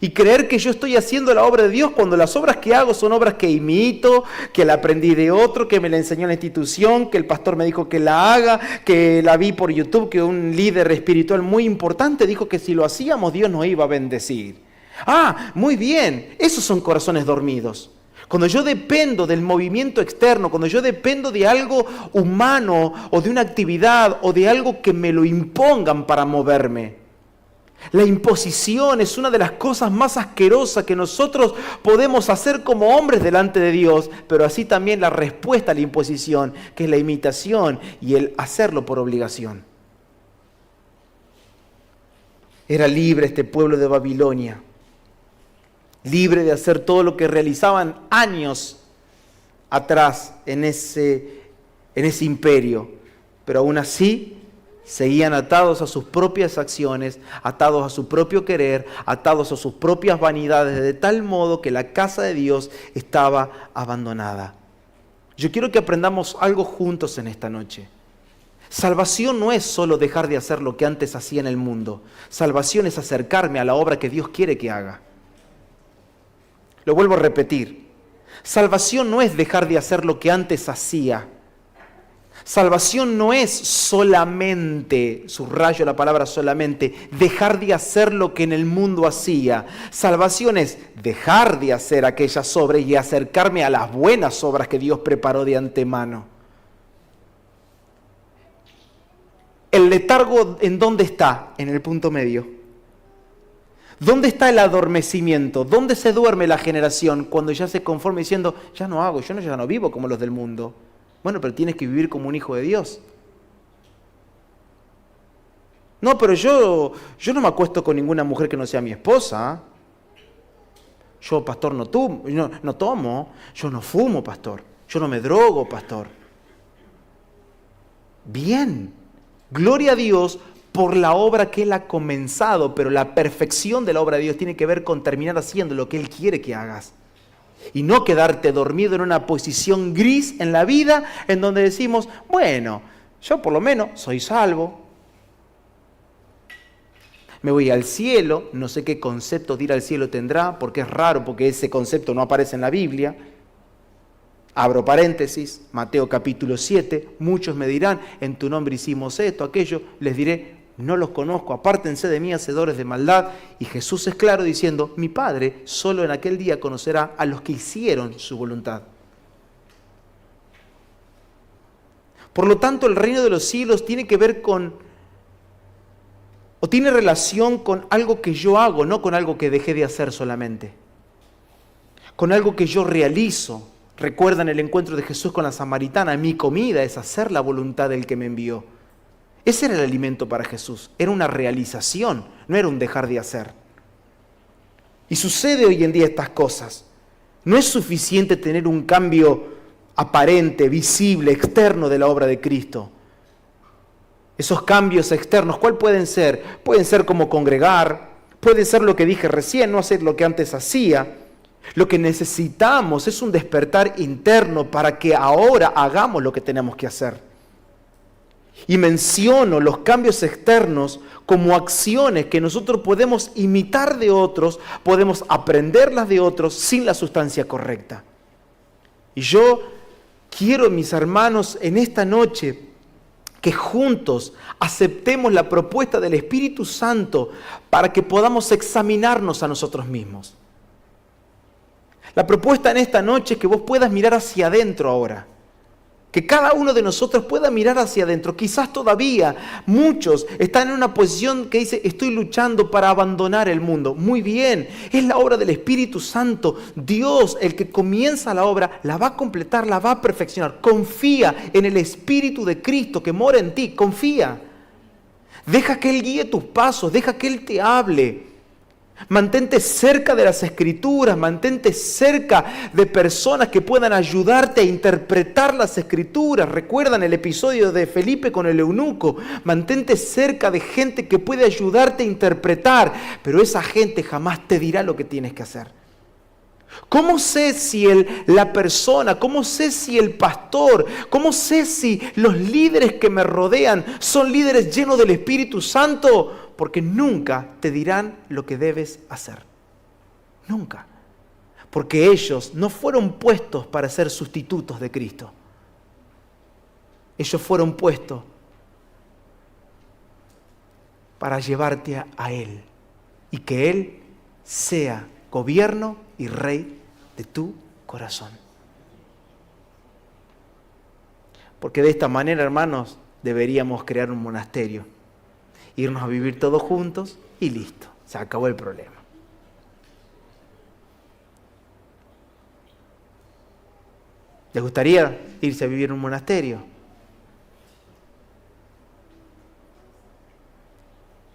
Y creer que yo estoy haciendo la obra de Dios cuando las obras que hago son obras que imito, que la aprendí de otro, que me la enseñó la institución, que el pastor me dijo que la haga, que la vi por YouTube, que un líder espiritual muy importante dijo que si lo hacíamos Dios nos iba a bendecir. Ah, muy bien, esos son corazones dormidos. Cuando yo dependo del movimiento externo, cuando yo dependo de algo humano o de una actividad o de algo que me lo impongan para moverme. La imposición es una de las cosas más asquerosas que nosotros podemos hacer como hombres delante de Dios, pero así también la respuesta a la imposición, que es la imitación y el hacerlo por obligación. Era libre este pueblo de Babilonia, libre de hacer todo lo que realizaban años atrás en ese imperio, pero aún así seguían atados a sus propias acciones, atados a su propio querer, atados a sus propias vanidades, de tal modo que la casa de Dios estaba abandonada. Yo quiero que aprendamos algo juntos en esta noche. Salvación no es solo dejar de hacer lo que antes hacía en el mundo. Salvación es acercarme a la obra que Dios quiere que haga. Lo vuelvo a repetir. Salvación no es dejar de hacer lo que antes hacía. Salvación no es solamente, subrayo la palabra solamente, dejar de hacer lo que en el mundo hacía. Salvación es dejar de hacer aquellas obras y acercarme a las buenas obras que Dios preparó de antemano. ¿El letargo en dónde está? En el punto medio. ¿Dónde está el adormecimiento? ¿Dónde se duerme la generación cuando ya se conforma diciendo, ya no hago, ya no vivo como los del mundo? Bueno, pero tienes que vivir como un hijo de Dios. No, pero yo no me acuesto con ninguna mujer que no sea mi esposa. Yo, pastor, no tomo. Yo no fumo, pastor. Yo no me drogo, pastor. Bien. Gloria a Dios por la obra que Él ha comenzado, pero la perfección de la obra de Dios tiene que ver con terminar haciendo lo que Él quiere que hagas. Y no quedarte dormido en una posición gris en la vida en donde decimos, bueno, yo por lo menos soy salvo. Me voy al cielo, no sé qué concepto de ir al cielo tendrá, porque es raro, porque ese concepto no aparece en la Biblia. Abro paréntesis, Mateo capítulo 7, muchos me dirán, en tu nombre hicimos esto, aquello, les diré, no los conozco, apártense de mí, hacedores de maldad. Y Jesús es claro diciendo, mi Padre solo en aquel día conocerá a los que hicieron su voluntad. Por lo tanto, el reino de los cielos tiene que ver tiene relación con algo que yo hago, no con algo que dejé de hacer solamente. Con algo que yo realizo. Recuerdan el encuentro de Jesús con la samaritana, mi comida es hacer la voluntad del que me envió. Ese era el alimento para Jesús, era una realización, no era un dejar de hacer. Y sucede hoy en día estas cosas. No es suficiente tener un cambio aparente, visible, externo de la obra de Cristo. Esos cambios externos, ¿cuál pueden ser? Pueden ser como congregar, puede ser lo que dije recién, no hacer lo que antes hacía. Lo que necesitamos es un despertar interno para que ahora hagamos lo que tenemos que hacer. Y menciono los cambios externos como acciones que nosotros podemos imitar de otros, podemos aprenderlas de otros sin la sustancia correcta. Y yo quiero, mis hermanos, en esta noche, que juntos aceptemos la propuesta del Espíritu Santo para que podamos examinarnos a nosotros mismos. La propuesta en esta noche es que vos puedas mirar hacia adentro ahora. Que cada uno de nosotros pueda mirar hacia adentro. Quizás todavía muchos están en una posición que dice, estoy luchando para abandonar el mundo. Muy bien, es la obra del Espíritu Santo. Dios, el que comienza la obra, la va a completar, la va a perfeccionar. Confía en el Espíritu de Cristo que mora en ti, confía. Deja que Él guíe tus pasos, deja que Él te hable. Mantente cerca de las Escrituras, mantente cerca de personas que puedan ayudarte a interpretar las Escrituras. ¿Recuerdan el episodio de Felipe con el eunuco? Mantente cerca de gente que puede ayudarte a interpretar, pero esa gente jamás te dirá lo que tienes que hacer. ¿Cómo sé si la persona, cómo sé si el pastor, cómo sé si los líderes que me rodean son líderes llenos del Espíritu Santo? Porque nunca te dirán lo que debes hacer. Nunca. Porque ellos no fueron puestos para ser sustitutos de Cristo. Ellos fueron puestos para llevarte a Él y que Él sea gobierno y rey de tu corazón. Porque de esta manera, hermanos, deberíamos crear un monasterio. Irnos a vivir todos juntos y listo, se acabó el problema. ¿Les gustaría irse a vivir en un monasterio?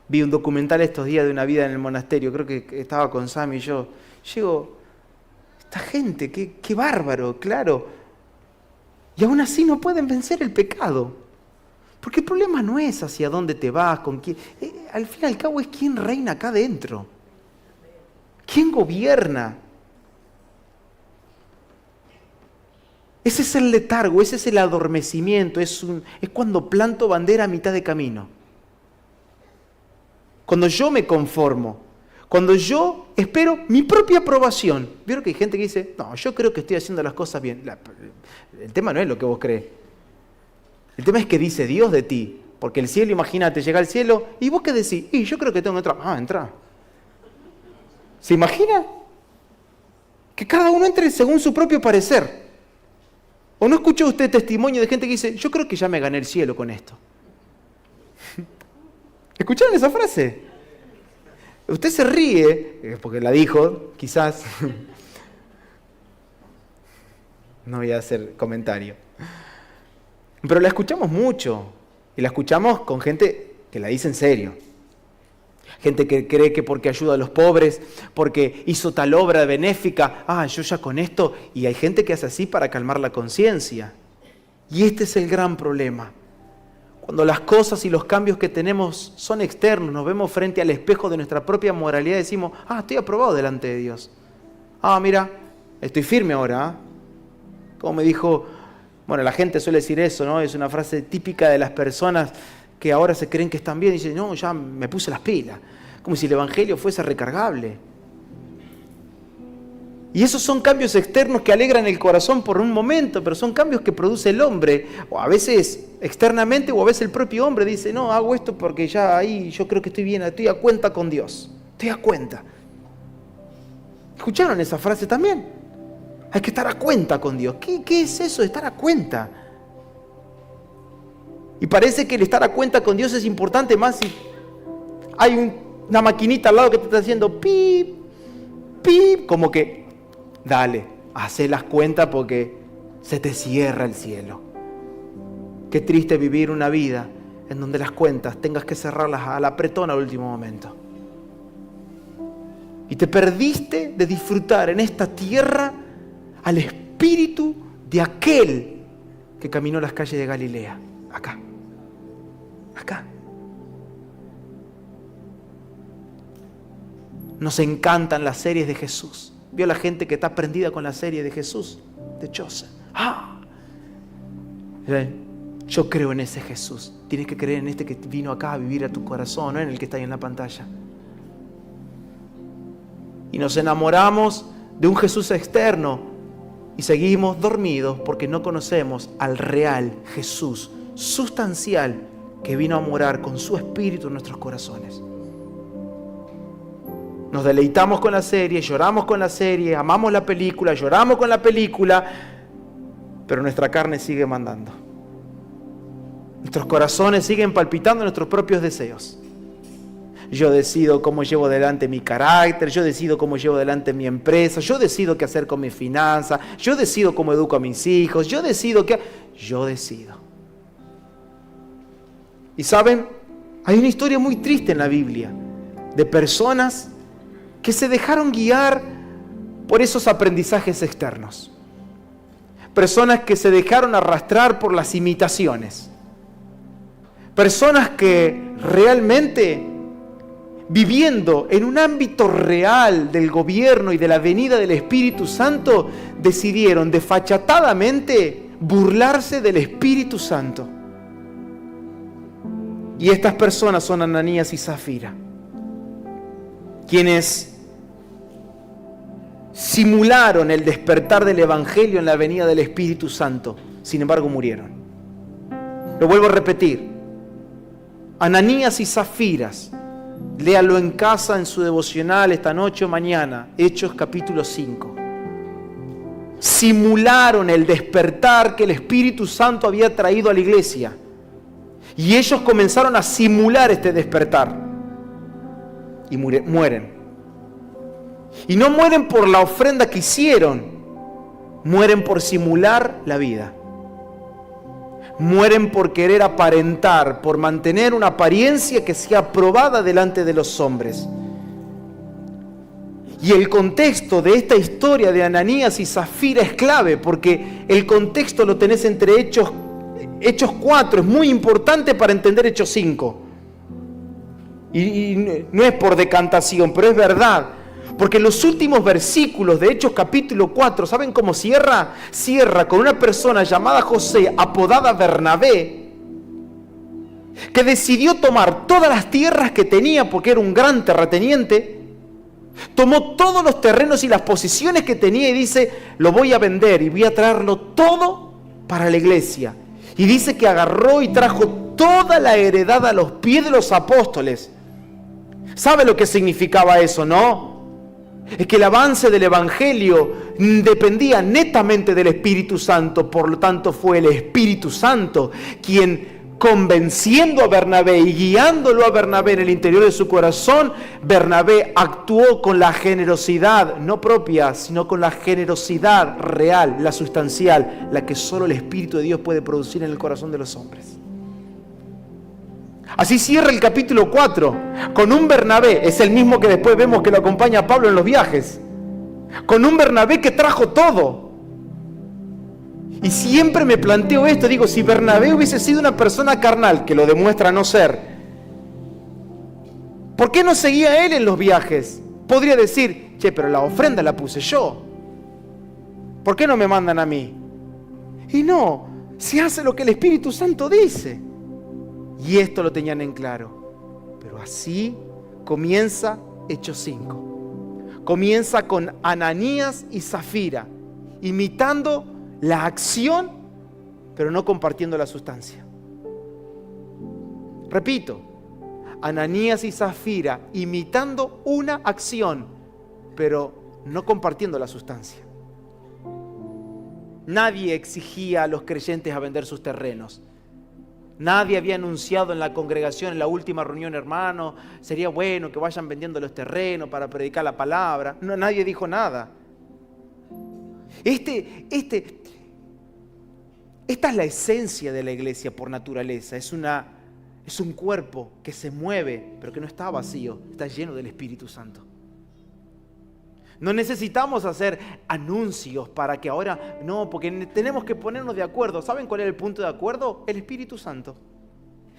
Vi un documental estos días de una vida en el monasterio, creo que estaba con Sammy y yo. Llego, esta gente, qué bárbaro, claro. Y aún así no pueden vencer el pecado. Porque el problema no es hacia dónde te vas, con quién. Al fin y al cabo es quién reina acá adentro. ¿Quién gobierna? Ese es el letargo, ese es el adormecimiento, es cuando planto bandera a mitad de camino. Cuando yo me conformo, cuando yo espero mi propia aprobación. ¿Vieron que hay gente que dice, no, yo creo que estoy haciendo las cosas bien? El tema no es lo que vos crees. El tema es que dice Dios de ti. Porque el cielo, imagínate, llega al cielo, ¿y vos qué decís? Y yo creo que tengo que entrar. Entra. ¿Se imagina? Que cada uno entre según su propio parecer. ¿O no escuchó usted testimonio de gente que dice, yo creo que ya me gané el cielo con esto? ¿Escucharon esa frase? Usted se ríe, porque la dijo, quizás. No voy a hacer comentario. Pero la escuchamos mucho. Y la escuchamos con gente que la dice en serio. Gente que cree que porque ayuda a los pobres, porque hizo tal obra benéfica, yo ya con esto. Y hay gente que hace así para calmar la conciencia. Y este es el gran problema. Cuando las cosas y los cambios que tenemos son externos, nos vemos frente al espejo de nuestra propia moralidad y decimos, estoy aprobado delante de Dios. Mira, estoy firme ahora. Como me dijo, la gente suele decir eso, ¿no? Es una frase típica de las personas que ahora se creen que están bien y dicen, no, ya me puse las pilas. Como si el evangelio fuese recargable. Y esos son cambios externos que alegran el corazón por un momento, pero son cambios que produce el hombre, o a veces externamente, o a veces el propio hombre dice, no, hago esto porque ya ahí yo creo que estoy bien, estoy a cuenta con Dios, estoy a cuenta. ¿Escucharon esa frase también? Hay que estar a cuenta con Dios. ¿Qué es eso de estar a cuenta? Y parece que el estar a cuenta con Dios es importante más si hay una maquinita al lado que te está haciendo pip, pip, como que dale, hacé las cuentas porque se te cierra el cielo. Qué triste vivir una vida en donde las cuentas tengas que cerrarlas al apretón al último momento. Y te perdiste de disfrutar en esta tierra al espíritu de aquel que caminó las calles de Galilea. Acá. Nos encantan las series de Jesús. ¿Vio la gente que está prendida con la serie de Jesús? De Joseph. Yo creo en ese Jesús. Tienes que creer en este que vino acá a vivir a tu corazón, no en el que está ahí en la pantalla. Y nos enamoramos de un Jesús externo y seguimos dormidos porque no conocemos al real Jesús sustancial que vino a morar con su espíritu en nuestros corazones. Nos deleitamos con la serie, lloramos con la serie, amamos la película, lloramos con la película, pero nuestra carne sigue mandando. Nuestros corazones siguen palpitando nuestros propios deseos. Yo decido cómo llevo adelante mi carácter, yo decido cómo llevo adelante mi empresa, yo decido qué hacer con mis finanzas, yo decido cómo educo a mis hijos, yo decido. Y saben, hay una historia muy triste en la Biblia de personas que se dejaron guiar por esos aprendizajes externos. Personas que se dejaron arrastrar por las imitaciones. Personas que realmente, viviendo en un ámbito real del gobierno y de la venida del Espíritu Santo, decidieron desfachatadamente burlarse del Espíritu Santo. Y estas personas son Ananías y Zafira, quienes simularon el despertar del Evangelio en la venida del Espíritu Santo, sin embargo murieron. Lo vuelvo a repetir, Ananías y Zafiras, léalo en casa, en su devocional esta noche o mañana, Hechos capítulo 5. Simularon el despertar que el Espíritu Santo había traído a la iglesia. Y ellos comenzaron a simular este despertar. Y mueren. Y no mueren por la ofrenda que hicieron, mueren por simular la vida. Mueren por querer aparentar, por mantener una apariencia que sea aprobada delante de los hombres. Y el contexto de esta historia de Ananías y Zafira es clave, porque el contexto lo tenés entre Hechos 4, es muy importante para entender Hechos 5. Y no es por decantación, pero es verdad. Porque los últimos versículos de Hechos capítulo 4, ¿saben cómo cierra? Cierra con una persona llamada José, apodada Bernabé, que decidió tomar todas las tierras que tenía, porque era un gran terrateniente. Tomó todos los terrenos y las posiciones que tenía y dice, lo voy a vender y voy a traerlo todo para la iglesia. Y dice que agarró y trajo toda la heredad a los pies de los apóstoles. ¿Sabe lo que significaba eso, no? Es que el avance del Evangelio dependía netamente del Espíritu Santo. Por lo tanto, fue el Espíritu Santo quien, convenciendo a Bernabé y guiándolo a Bernabé en el interior de su corazón, Bernabé actuó con la generosidad, no propia, sino con la generosidad real, la sustancial, la que solo el Espíritu de Dios puede producir en el corazón de los hombres. Así cierra el capítulo 4, con un Bernabé, es el mismo que después vemos que lo acompaña a Pablo en los viajes, con un Bernabé que trajo todo. Y siempre me planteo esto, digo, si Bernabé hubiese sido una persona carnal, que lo demuestra no ser, ¿por qué no seguía él en los viajes? Podría decir, che, pero la ofrenda la puse yo, ¿por qué no me mandan a mí? Y no, se hace lo que el Espíritu Santo dice. Y esto lo tenían en claro. Pero así comienza Hechos 5. Comienza con Ananías y Zafira, imitando la acción, pero no compartiendo la sustancia. Repito, Ananías y Zafira imitando una acción, pero no compartiendo la sustancia. Nadie exigía a los creyentes a vender sus terrenos. Nadie había anunciado en la congregación, en la última reunión, hermano, sería bueno que vayan vendiendo los terrenos para predicar la palabra. No, nadie dijo nada. Esta es la esencia de la iglesia por naturaleza. Es un cuerpo que se mueve, pero que no está vacío, está lleno del Espíritu Santo. No necesitamos hacer anuncios para que ahora, no, porque tenemos que ponernos de acuerdo. ¿Saben cuál era el punto de acuerdo? El Espíritu Santo.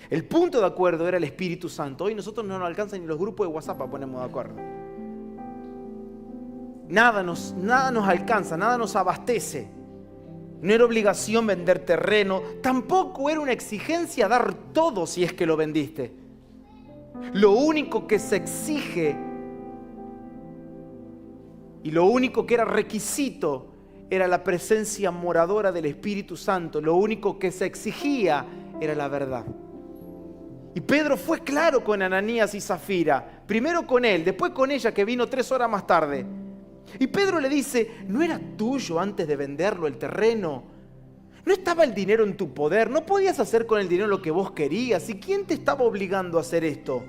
El punto de acuerdo era el Espíritu Santo. Hoy nosotros no nos alcanzan ni los grupos de WhatsApp para ponernos de acuerdo. Nada nos alcanza, nada nos abastece. No era obligación vender terreno, tampoco era una exigencia dar todo si es que lo vendiste. Lo único que se exige y lo único que era requisito era la presencia moradora del Espíritu Santo. Lo único que se exigía era la verdad. Y Pedro fue claro con Ananías y Zafira. Primero con él, después con ella que vino 3 horas más tarde. Y Pedro le dice, ¿no era tuyo antes de venderlo el terreno? ¿No estaba el dinero en tu poder? ¿No podías hacer con el dinero lo que vos querías? ¿Y quién te estaba obligando a hacer esto?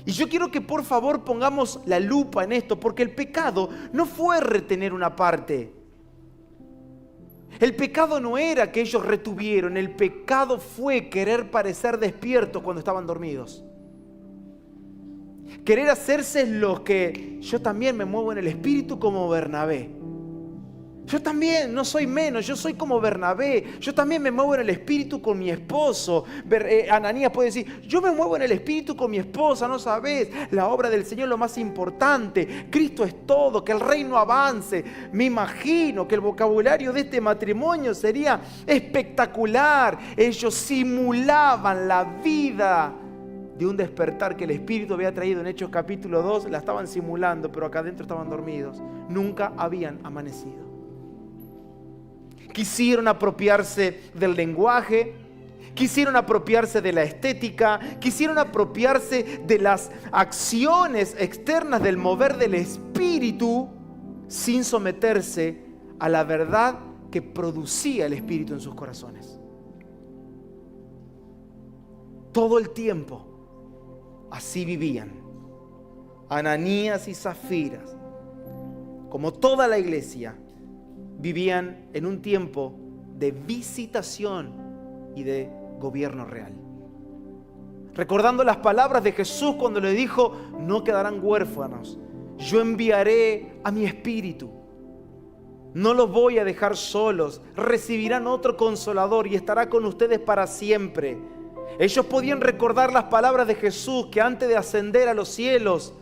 Y yo quiero que por favor pongamos la lupa en esto, porque el pecado no fue retener una parte. El pecado no era que ellos retuvieron, el pecado fue querer parecer despiertos cuando estaban dormidos. Querer hacerse lo que yo también me muevo en el espíritu como Bernabé. Yo también no soy menos, yo soy como Bernabé. Yo también me muevo en el espíritu con mi esposo. Ananías puede decir, yo me muevo en el espíritu con mi esposa, no sabes. La obra del Señor es lo más importante. Cristo es todo, que el reino avance. Me imagino que el vocabulario de este matrimonio sería espectacular. Ellos simulaban la vida de un despertar que el Espíritu había traído en Hechos capítulo 2. La estaban simulando, pero acá adentro estaban dormidos. Nunca habían amanecido. Quisieron apropiarse del lenguaje, quisieron apropiarse de la estética, quisieron apropiarse de las acciones externas del mover del Espíritu sin someterse a la verdad que producía el Espíritu en sus corazones. Todo el tiempo así vivían Ananías y Zafiras, como toda la iglesia. Vivían en un tiempo de visitación y de gobierno real. Recordando las palabras de Jesús cuando le dijo, no quedarán huérfanos, yo enviaré a mi Espíritu. No los voy a dejar solos, recibirán otro consolador y estará con ustedes para siempre. Ellos podían recordar las palabras de Jesús, que antes de ascender a los cielos,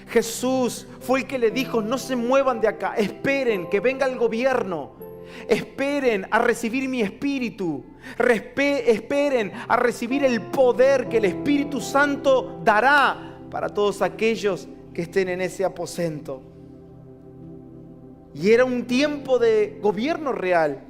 Jesús fue el que le dijo, no se muevan de acá, esperen que venga el gobierno, esperen a recibir mi Espíritu, esperen a recibir el poder que el Espíritu Santo dará para todos aquellos que estén en ese aposento. Y era un tiempo de gobierno real.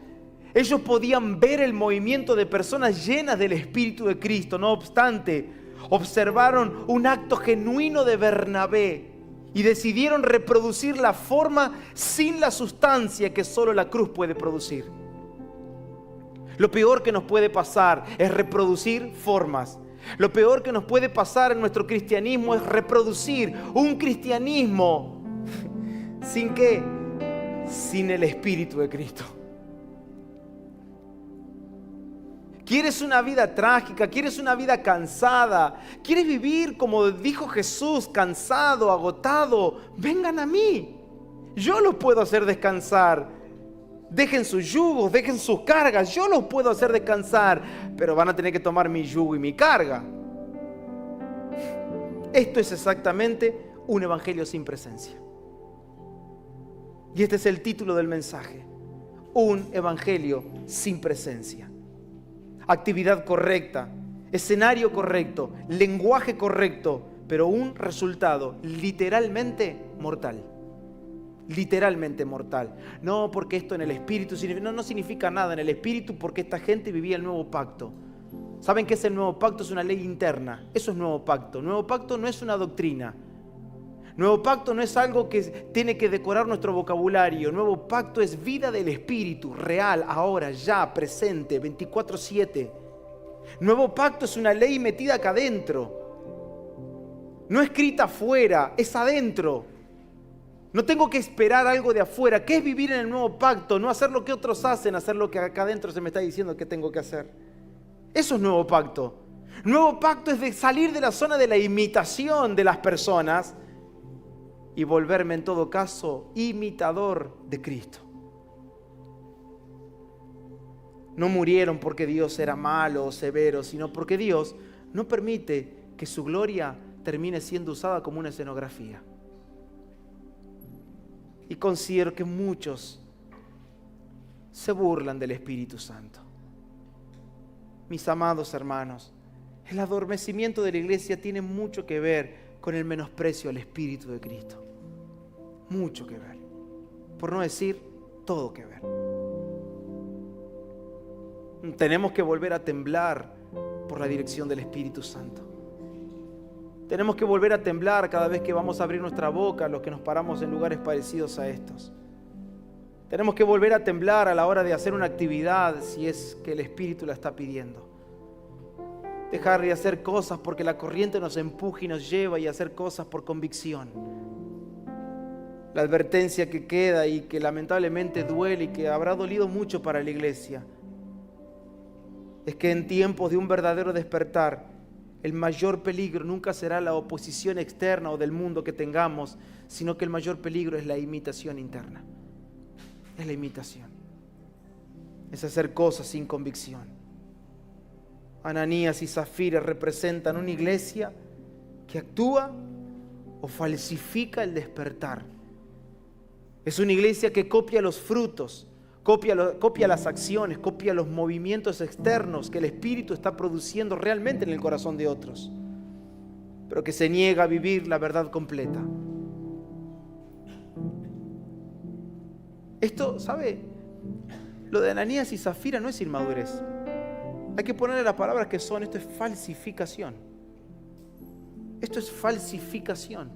Ellos podían ver el movimiento de personas llenas del Espíritu de Cristo. No obstante, observaron un acto genuino de Bernabé y decidieron reproducir la forma sin la sustancia que solo la cruz puede producir. Lo peor que nos puede pasar es reproducir formas. Lo peor que nos puede pasar en nuestro cristianismo es reproducir un cristianismo ¿sin qué? Sin el Espíritu de Cristo. ¿Quieres una vida trágica? ¿Quieres una vida cansada? ¿Quieres vivir como dijo Jesús, cansado, agotado? Vengan a mí. Yo los puedo hacer descansar. Dejen sus yugos, dejen sus cargas. Yo los puedo hacer descansar. Pero van a tener que tomar mi yugo y mi carga. Esto es exactamente un evangelio sin presencia. Y este es el título del mensaje. Un evangelio sin presencia. Actividad correcta, escenario correcto, lenguaje correcto, pero un resultado literalmente mortal. Literalmente mortal. No porque esto en el Espíritu no significa nada en el Espíritu, porque esta gente vivía el nuevo pacto. ¿Saben qué es el nuevo pacto? Es una ley interna. Eso es nuevo pacto. Nuevo pacto no es una doctrina. Nuevo pacto no es algo que tiene que decorar nuestro vocabulario. Nuevo pacto es vida del Espíritu, real, ahora, ya, presente, 24/7. Nuevo pacto es una ley metida acá adentro. No escrita afuera, es adentro. No tengo que esperar algo de afuera. ¿Qué es vivir en el nuevo pacto? No hacer lo que otros hacen, hacer lo que acá adentro se me está diciendo que tengo que hacer. Eso es nuevo pacto. Nuevo pacto es de salir de la zona de la imitación de las personas y volverme en todo caso imitador de Cristo. No murieron porque Dios era malo o severo, sino porque Dios no permite que su gloria termine siendo usada como una escenografía. Y considero que muchos se burlan del Espíritu Santo. Mis amados hermanos, el adormecimiento de la iglesia tiene mucho que ver con el menosprecio al Espíritu de Cristo. Mucho que ver. Por no decir todo que ver. Tenemos que volver a temblar por la dirección del Espíritu Santo. Tenemos que volver a temblar cada vez que vamos a abrir nuestra boca, los que nos paramos en lugares parecidos a estos. Tenemos que volver a temblar a la hora de hacer una actividad si es que el Espíritu la está pidiendo. Dejar de hacer cosas porque la corriente nos empuja y nos lleva, y hacer cosas por convicción. La advertencia que queda y que lamentablemente duele y que habrá dolido mucho para la iglesia es que en tiempos de un verdadero despertar el mayor peligro nunca será la oposición externa o del mundo que tengamos, sino que el mayor peligro es la imitación interna. Es la imitación. Es hacer cosas sin convicción. Ananías y Zafira representan una iglesia que actúa o falsifica el despertar. Es una iglesia que copia los frutos, copia las acciones, copia los movimientos externos que el Espíritu está produciendo realmente en el corazón de otros, pero que se niega a vivir la verdad completa. Esto, ¿sabe? Lo de Ananías y Zafira no es inmadurez. Hay que ponerle las palabras que son. Esto es falsificación. Esto es falsificación.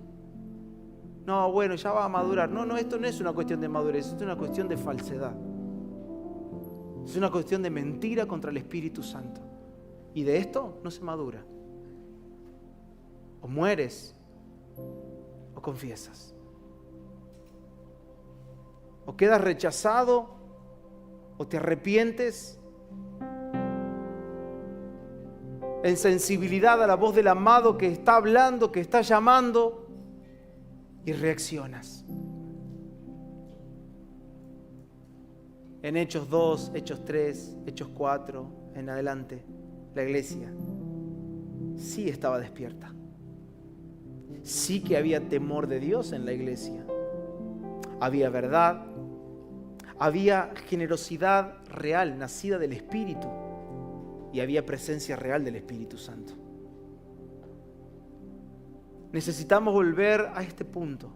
No, bueno, ya va a madurar. No, esto no es una cuestión de madurez, esto es una cuestión de falsedad. Es una cuestión de mentira contra el Espíritu Santo. Y de esto no se madura. O mueres o confiesas. O quedas rechazado o te arrepientes en sensibilidad a la voz del amado que está hablando, que está llamando, y reaccionas. En Hechos 2, Hechos 3, Hechos 4, en adelante, la iglesia sí estaba despierta. Sí que había temor de Dios en la iglesia. Había verdad, había generosidad real, nacida del Espíritu, y había presencia real del Espíritu Santo. Necesitamos volver a este punto,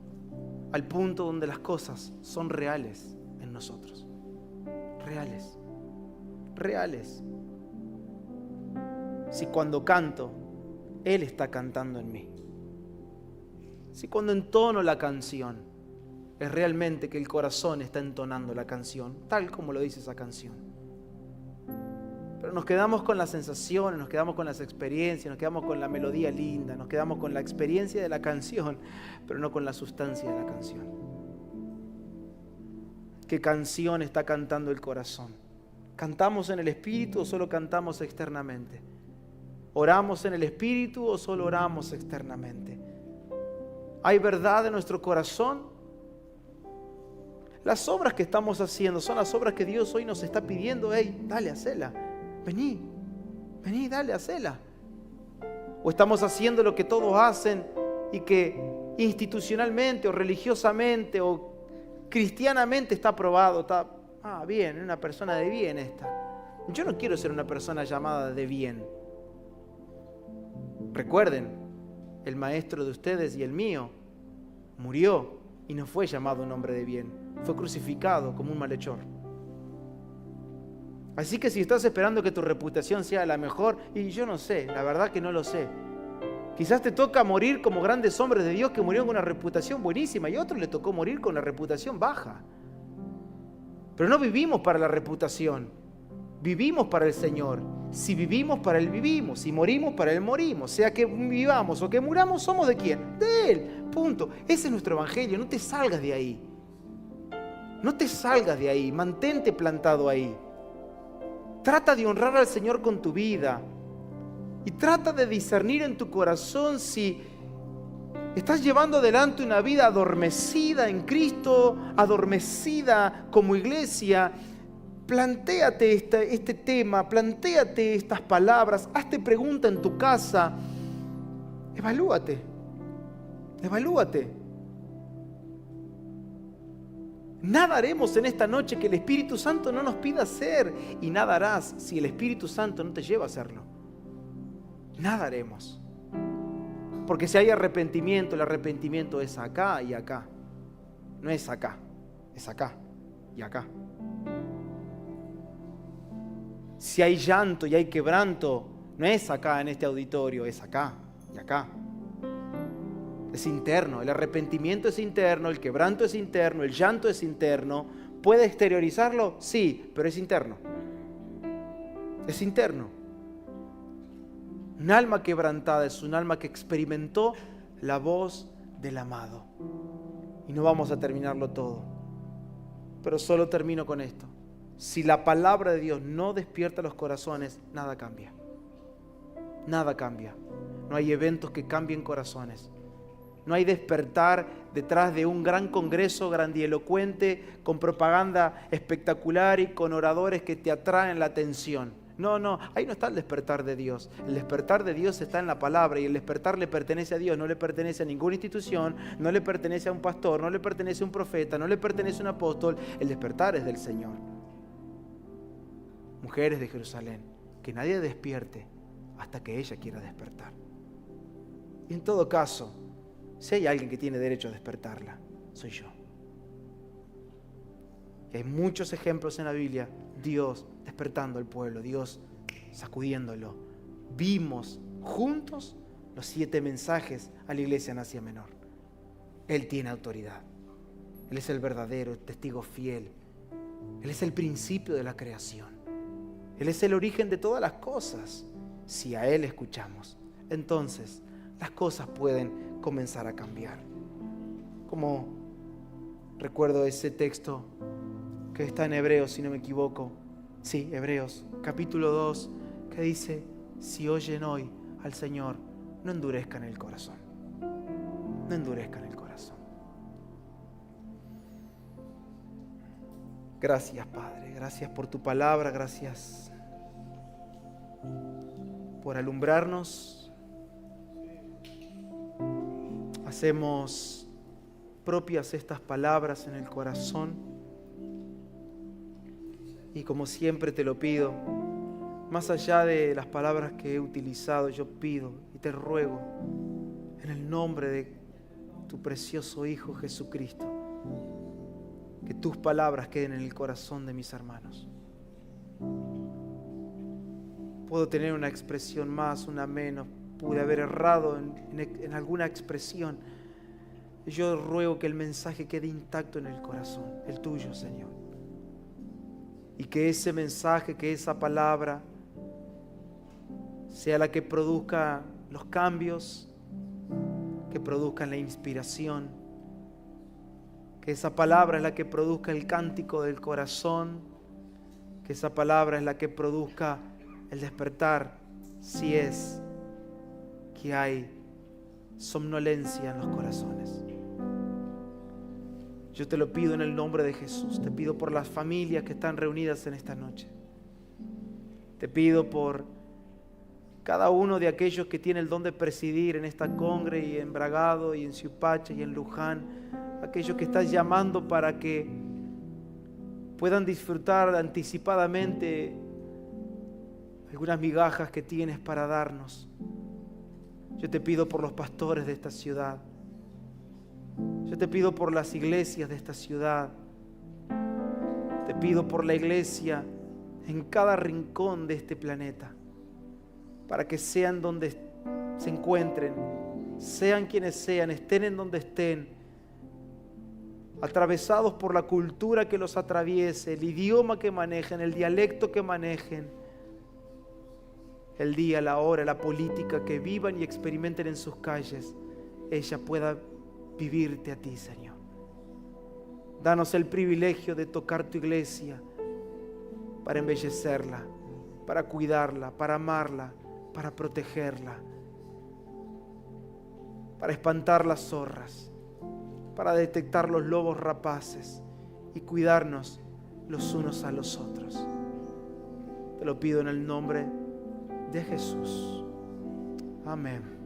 al punto donde las cosas son reales en nosotros. Reales. Reales. Si cuando canto, Él está cantando en mí. Si cuando entono la canción, es realmente que el corazón está entonando la canción, tal como lo dice esa canción. Pero nos quedamos con las sensaciones, nos quedamos con las experiencias, nos quedamos con la melodía linda, nos quedamos con la experiencia de la canción, pero no con la sustancia de la canción. ¿Qué canción está cantando el corazón? ¿Cantamos en el Espíritu o solo cantamos externamente? ¿Oramos en el Espíritu o solo oramos externamente? ¿Hay verdad en nuestro corazón? Las obras que estamos haciendo son las obras que Dios hoy nos está pidiendo. Hey, dale, hacela. Vení, dale, hacela. O estamos haciendo lo que todos hacen y que institucionalmente o religiosamente o cristianamente está aprobado. Está, bien, una persona de bien esta. Yo no quiero ser una persona llamada de bien. Recuerden, el maestro de ustedes y el mío murió y no fue llamado un hombre de bien. Fue crucificado como un malhechor. Así que si estás esperando que tu reputación sea la mejor, y yo no sé, la verdad que no lo sé. Quizás te toca morir como grandes hombres de Dios que murieron con una reputación buenísima y a otros le tocó morir con una reputación baja. Pero no vivimos para la reputación, vivimos para el Señor. Si vivimos para Él vivimos, si morimos para Él morimos. Sea que vivamos o que muramos, ¿somos de quién? De Él, punto. Ese es nuestro evangelio, no te salgas de ahí. No te salgas de ahí, mantente plantado ahí. Trata de honrar al Señor con tu vida y trata de discernir en tu corazón si estás llevando adelante una vida adormecida en Cristo, adormecida como iglesia. Plantéate este tema, plantéate estas palabras, hazte pregunta en tu casa, evalúate. Nada haremos en esta noche que el Espíritu Santo no nos pida hacer, y nada harás si el Espíritu Santo no te lleva a hacerlo. Nada haremos. Porque si hay arrepentimiento, el arrepentimiento es acá y acá. No es acá, es acá y acá. Si hay llanto y hay quebranto, no es acá en este auditorio, es acá y acá. Es interno, el arrepentimiento es interno, el quebranto es interno, el llanto es interno. ¿Puede exteriorizarlo? Sí, pero es interno. Es interno. Un alma quebrantada es un alma que experimentó la voz del amado. Y no vamos a terminarlo todo, pero solo termino con esto. Si la palabra de Dios no despierta los corazones, nada cambia. Nada cambia. No hay eventos que cambien corazones. No hay despertar detrás de un gran congreso grandilocuente con propaganda espectacular y con oradores que te atraen la atención. No, ahí no está el despertar de Dios. El despertar de Dios está en la palabra y el despertar le pertenece a Dios, no le pertenece a ninguna institución, no le pertenece a un pastor, no le pertenece a un profeta, no le pertenece a un apóstol. El despertar es del Señor. Mujeres de Jerusalén, que nadie despierte hasta que ella quiera despertar. Y en todo caso, si hay alguien que tiene derecho a despertarla, soy yo. Y hay muchos ejemplos en la Biblia, Dios despertando al pueblo, Dios sacudiéndolo. Vimos juntos los 7 mensajes a la iglesia en Asia Menor. Él tiene autoridad. Él es el verdadero testigo fiel. Él es el principio de la creación. Él es el origen de todas las cosas. Si a Él escuchamos, entonces las cosas pueden comenzar a cambiar. Como recuerdo ese texto que está en Hebreos, si no me equivoco. Sí, Hebreos, capítulo 2, que dice, si oyen hoy al Señor, no endurezcan el corazón. No endurezcan el corazón. Gracias, Padre. Gracias por tu palabra. Gracias por alumbrarnos. Hacemos propias estas palabras en el corazón. Y como siempre te lo pido, más allá de las palabras que he utilizado, yo pido y te ruego en el nombre de tu precioso Hijo Jesucristo, que tus palabras queden en el corazón de mis hermanos. Puedo tener una expresión más, una menos, pude haber errado en alguna expresión. Yo ruego que el mensaje quede intacto en el corazón, el tuyo, Señor. Y que ese mensaje, que esa palabra sea la que produzca los cambios, que produzcan la inspiración, que esa palabra es la que produzca el cántico del corazón, que esa palabra es la que produzca el despertar, si es que hay somnolencia en los corazones. Yo te lo pido en el nombre de Jesús. Te pido por las familias que están reunidas en esta noche. Te pido por cada uno de aquellos que tiene el don de presidir en esta congre y en Bragado y en Siupacha y en Luján. Aquellos que estás llamando para que puedan disfrutar anticipadamente algunas migajas que tienes para darnos. Yo te pido por los pastores de esta ciudad. Yo te pido por las iglesias de esta ciudad. Te pido por la iglesia en cada rincón de este planeta, para que sean donde se encuentren, sean quienes sean, estén en donde estén, atravesados por la cultura que los atraviese, el idioma que manejen, el dialecto que manejen, el día, la hora, la política que vivan y experimenten en sus calles, ella pueda vivirte a ti, Señor. Danos el privilegio de tocar tu iglesia para embellecerla, para cuidarla, para amarla, para protegerla, para espantar las zorras, para detectar los lobos rapaces y cuidarnos los unos a los otros. Te lo pido en el nombre de Jesús. Amén.